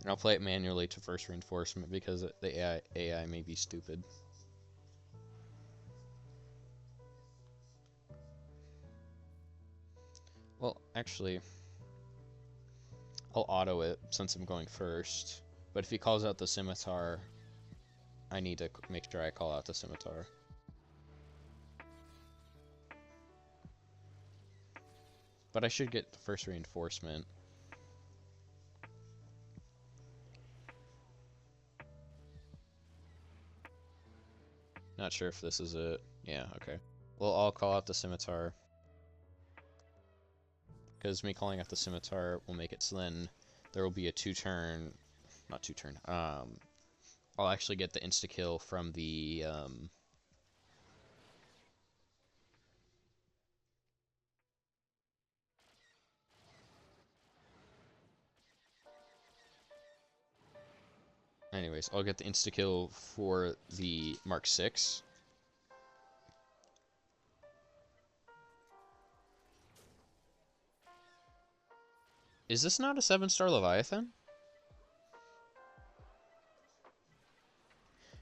And I'll play it manually to first reinforcement because the AI may be stupid. Well, actually, I'll auto it since I'm going first. But if he calls out the scimitar, I need to make sure I call out the scimitar. But I should get the first reinforcement. Not sure if this is it. Yeah, okay. Well, I'll call out the scimitar. Because me calling out the scimitar will make it so then there will be a not two turn, I'll actually get the insta-kill from the, anyways, I'll get the insta-kill for the Mark 6. Is this not a 7-star Leviathan?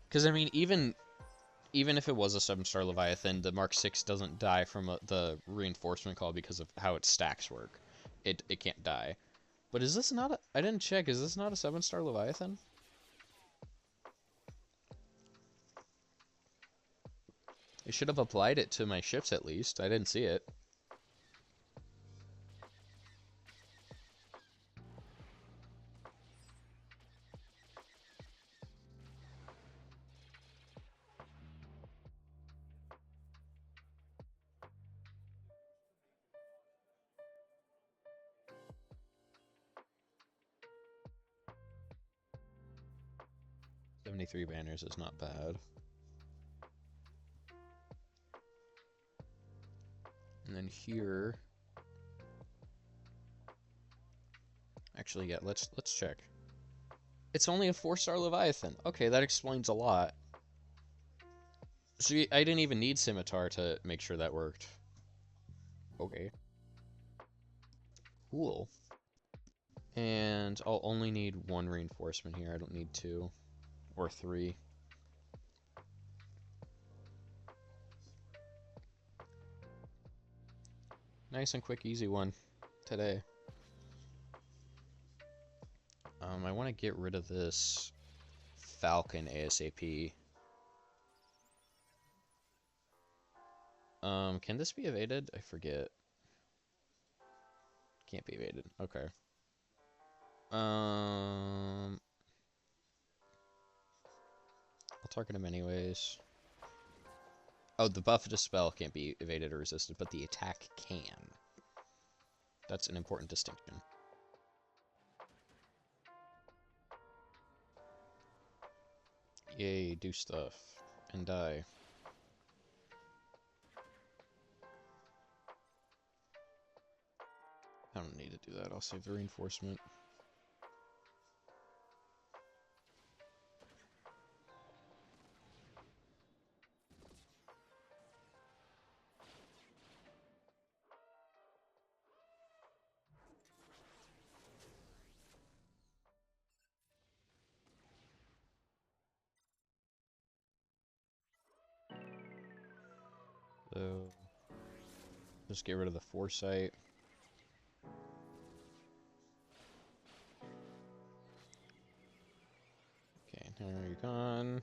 Because, I mean, even if it was a 7-star Leviathan, the Mark 6 doesn't die from the reinforcement call because of how its stacks work. It can't die. But is this not a... I didn't check. Is this not a 7-star Leviathan? I should have applied it to my ships at least. I didn't see it. $73 banners is not bad. And then here... Actually, yeah, let's check. It's only a 4-star Leviathan. Okay, that explains a lot. So I didn't even need Scimitar to make sure that worked. Okay. Cool. And I'll only need 1 reinforcement here. I don't need 2. Or 3. Nice and quick, easy one today. I want to get rid of this Falcon ASAP. Can this be evaded? I forget. Can't be evaded. Okay. I'll target him anyways. Oh, the buff to spell can't be evaded or resisted, but the attack can. That's an important distinction. Yay, do stuff. And die. I don't need to do that. I'll save the reinforcement. So, just get rid of the foresight. Okay, now you're gone.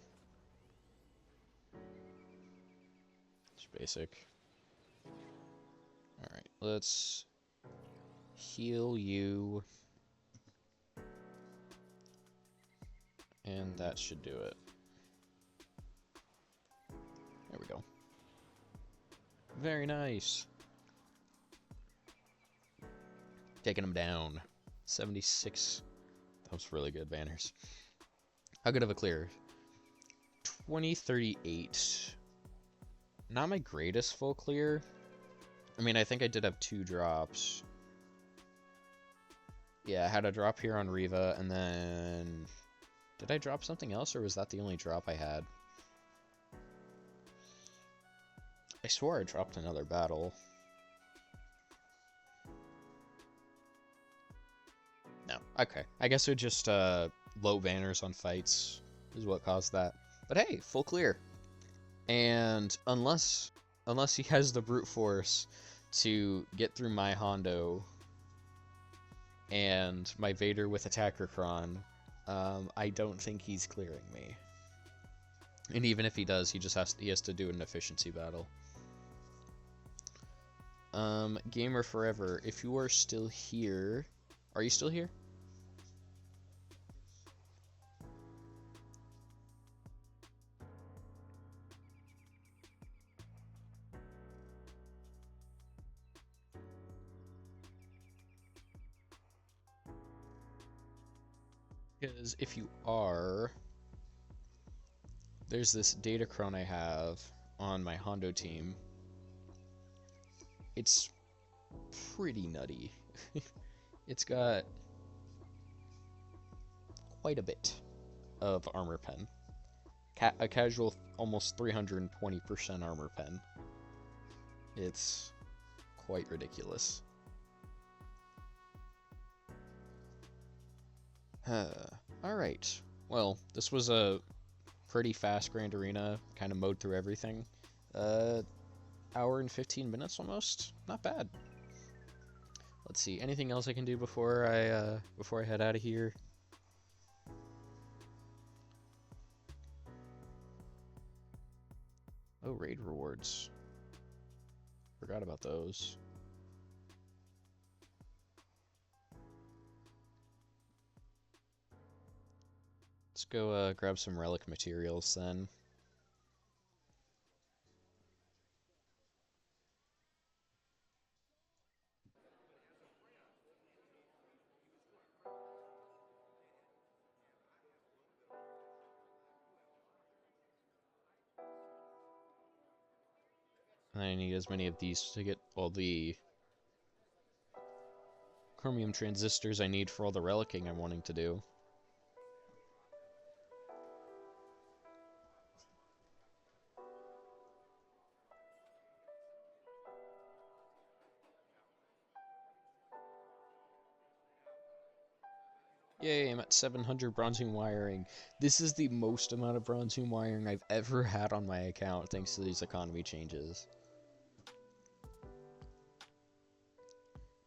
It's basic. Alright, let's heal you. And that should do it. There we go. Very nice. Taking them down. 76. That was really good banners. How good of a clear? 2038. Not my greatest full clear. I mean, I think I did have 2 drops. Yeah, I had a drop here on Riva, and then... Did I drop something else, or was that the only drop I had? I swore I dropped another battle. No, okay. I guess it just, low banners on fights is what caused that. But hey, full clear. And unless he has the brute force to get through my Hondo and my Vader with Attacker Kron, I don't think he's clearing me. And even if he does, he has to do an efficiency battle. Gamer Forever, if you are still here, are you still here? Because if you are, there's this Datacron I have on my Hondo team. It's pretty nutty. It's got quite a bit of armor pen. A casual almost 320% armor pen. It's quite ridiculous. Alright. Well, this was a pretty fast Grand Arena. Kind of mowed through everything. Hour and 15 minutes almost. Not bad. Let's see. Anything else I can do before I head out of here? Oh, raid rewards. Forgot about those. Let's go grab some relic materials then. And I need as many of these to get all the chromium transistors I need for all the relicking I'm wanting to do. Yay, I'm at 700 bronzing wiring. This is the most amount of bronzing wiring I've ever had on my account thanks to these economy changes.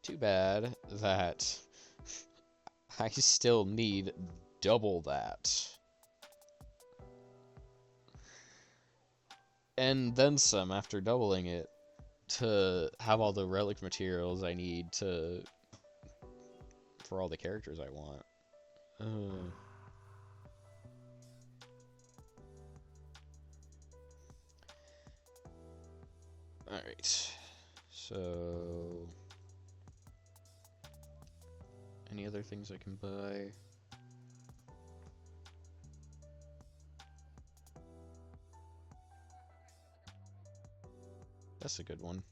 Too bad that I still need double that. And then some after doubling it to have all the relic materials I need for all the characters I want. Alright. So... Any other things I can buy? That's a good one.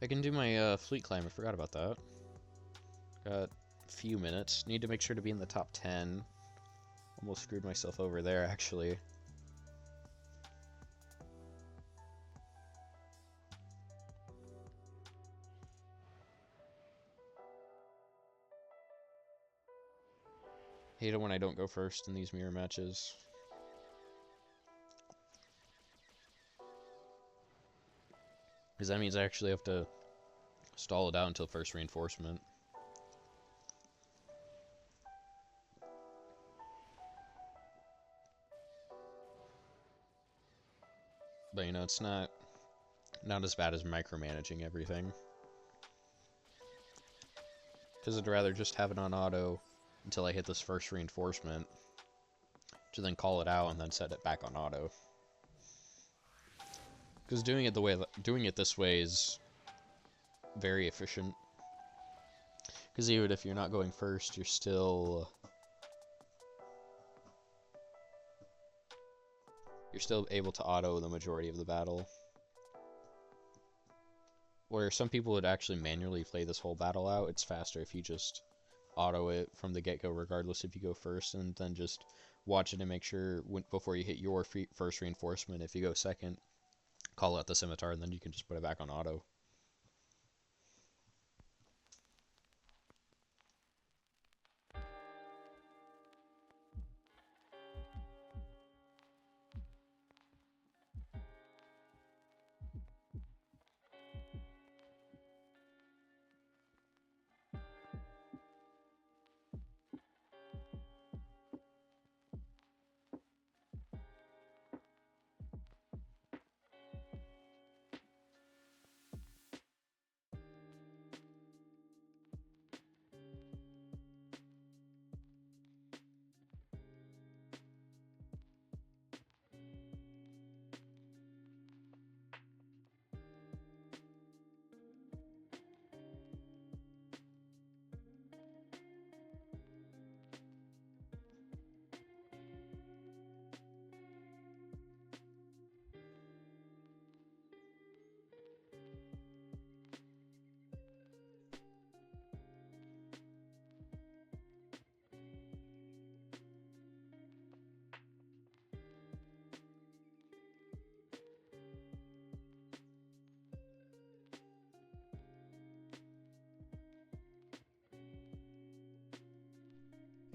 I can do my fleet climb. I forgot about that. Got a few minutes. Need to make sure to be in the top 10. Almost screwed myself over there, actually. Hate it when I don't go first in these mirror matches. Because that means I actually have to stall it out until first reinforcement. But you know, it's not as bad as micromanaging everything. Because I'd rather just have it on auto until I hit this first reinforcement, to then call it out and then set it back on auto. Because doing it this way is very efficient. Because even if you're not going first, you're still able to auto the majority of the battle. Where some people would actually manually play this whole battle out, it's faster if you just auto it from the get-go, regardless if you go first, and then just watch it and make sure before you hit your first reinforcement, if you go second, call out the scimitar, and then you can just put it back on auto.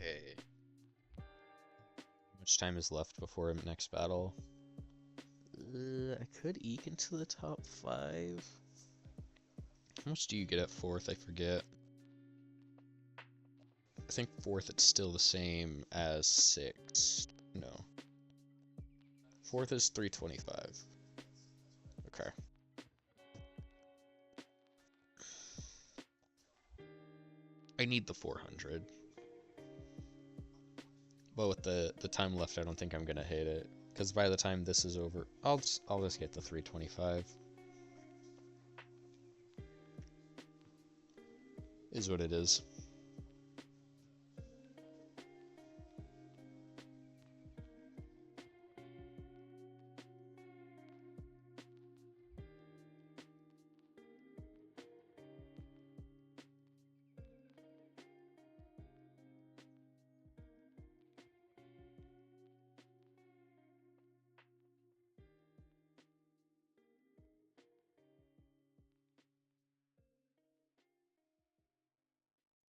Okay. How much time is left before next battle? I could eke into the top 5. How much do you get at 4th? I forget. I think 4th it's still the same as 6th. No. 4th is 325. Okay. I need the 400. But with the time left, I don't think I'm gonna hit it. Because by the time this is over, I'll just get the 325. Is what it is.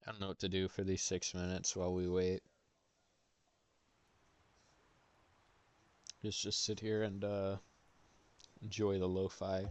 I don't know what to do for these 6 minutes while we wait. Just sit here and enjoy the lo-fi.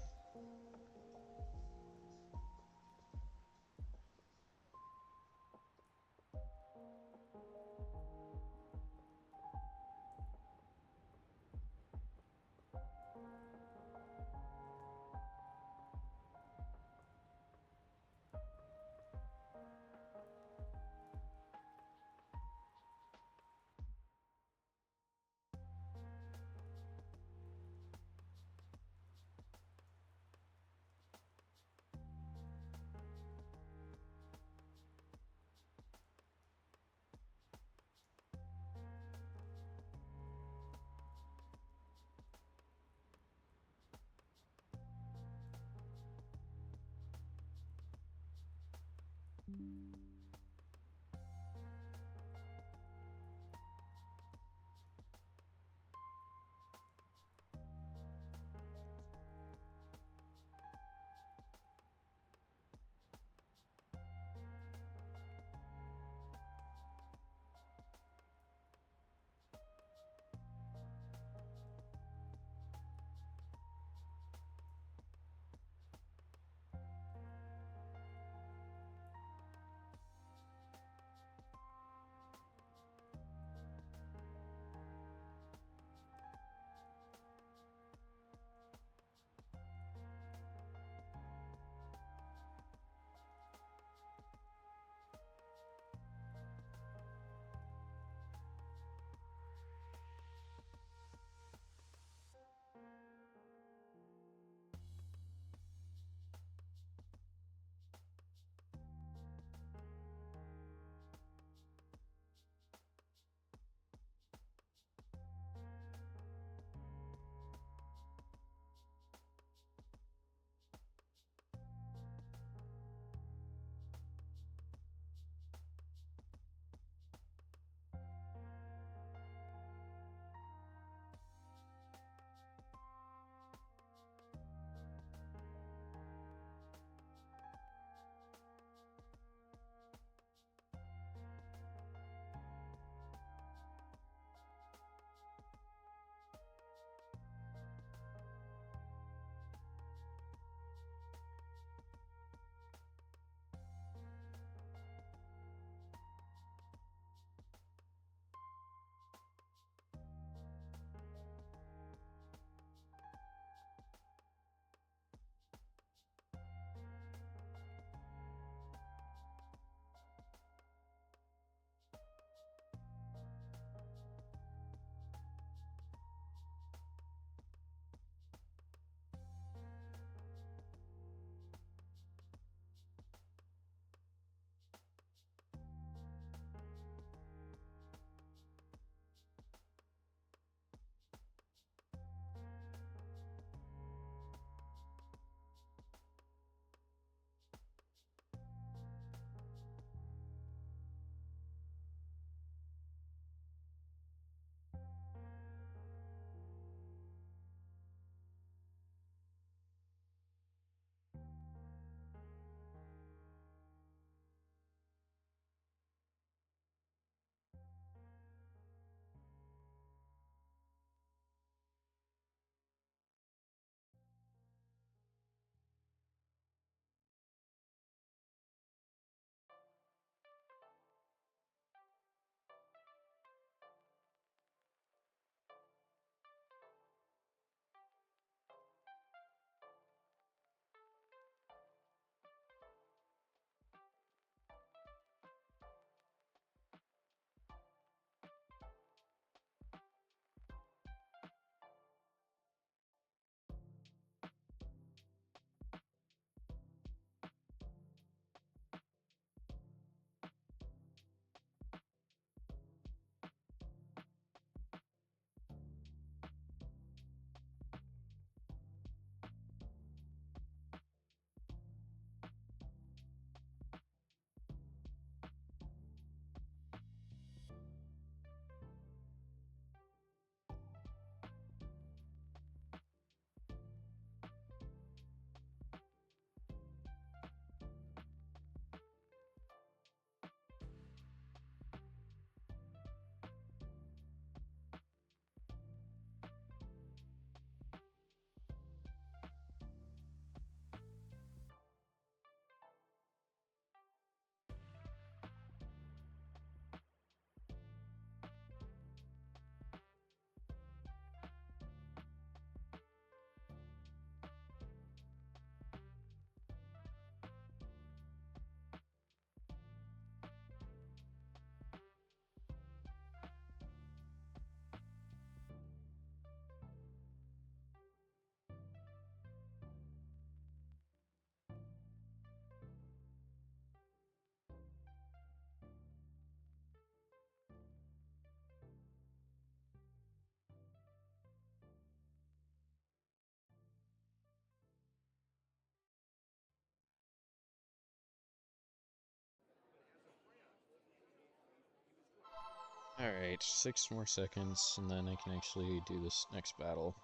Alright, 6 more seconds, and then I can actually do this next battle.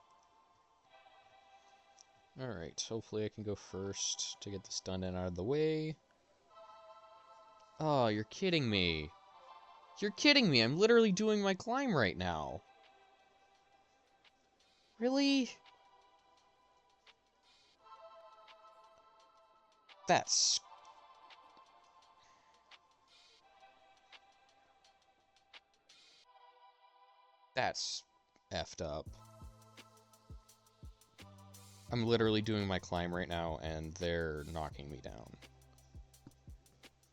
Alright, hopefully I can go first to get this done and out of the way. Oh, you're kidding me. You're kidding me, I'm literally doing my climb right now. Really? That's... That's effed up. I'm literally doing my climb right now, and they're knocking me down.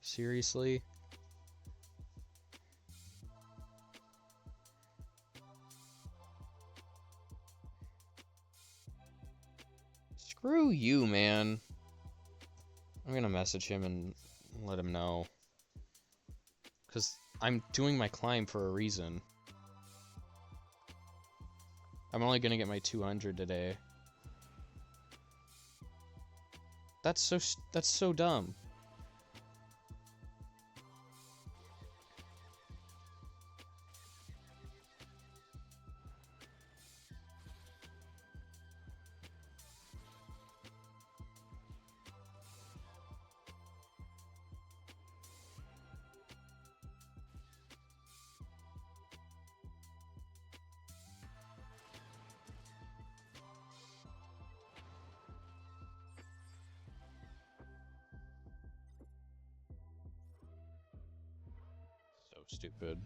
Seriously? Screw you, man. I'm gonna message him and let him know. Because I'm doing my climb for a reason. I'm only gonna get my 200 today. That's so dumb. So stupid.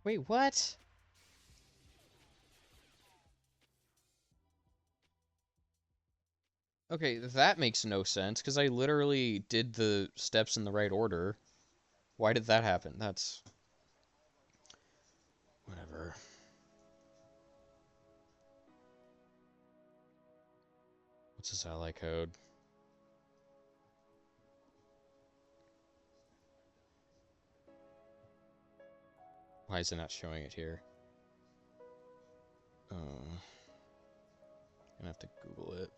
Wait, what? Okay, that makes no sense, because I literally did the steps in the right order. Why did that happen? That's... whatever. What's this ally code? Why is it not showing it here? I'm gonna have to Google it.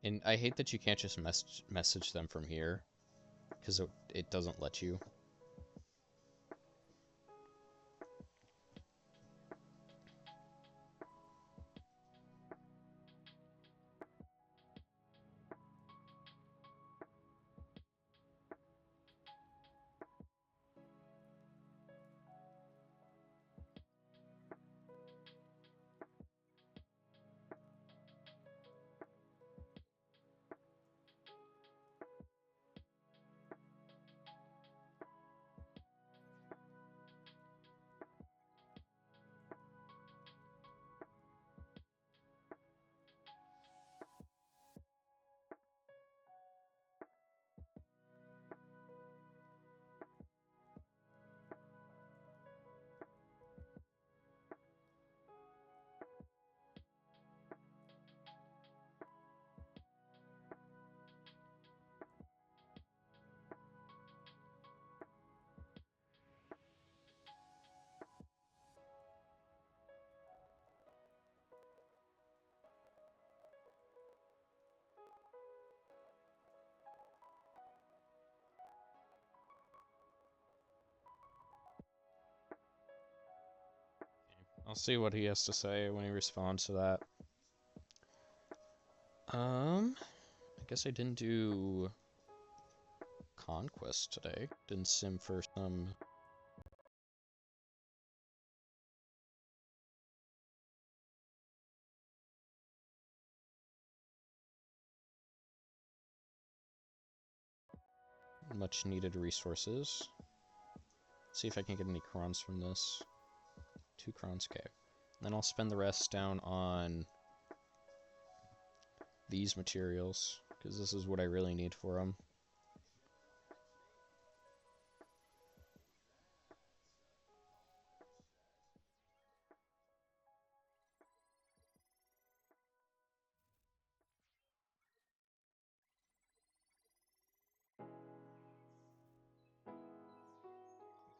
And I hate that you can't just message them from here, because it doesn't let you. I'll see what he has to say when he responds to that. I guess I didn't do Conquest today. Didn't sim for some much needed resources. See if I can get any crons from this. 2 crons, okay. Then I'll spend the rest down on these materials, because this is what I really need for them.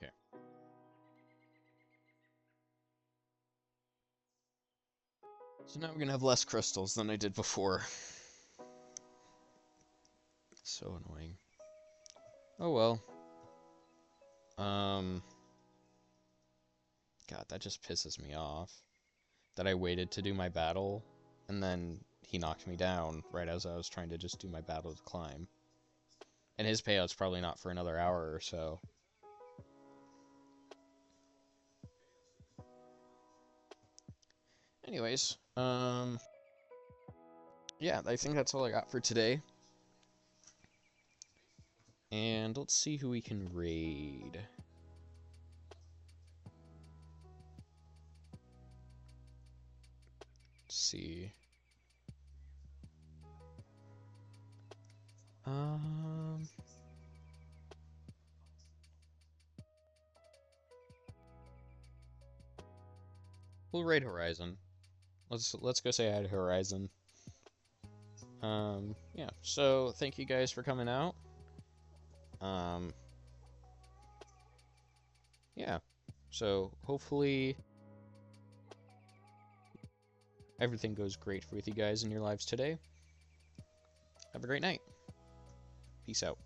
Okay. So now we're gonna have less crystals than I did before. So annoying. Oh well. God, that just pisses me off. That I waited to do my battle, and then he knocked me down right as I was trying to just do my battle to climb. And his payout's probably not for another hour or so. Anyways, yeah, I think that's all I got for today. And let's see who we can raid. Let's see. We'll raid Horizon. Let's go say hi to Horizon. Yeah. So thank you guys for coming out. Yeah. So hopefully everything goes great with you guys in your lives today. Have a great night. Peace out.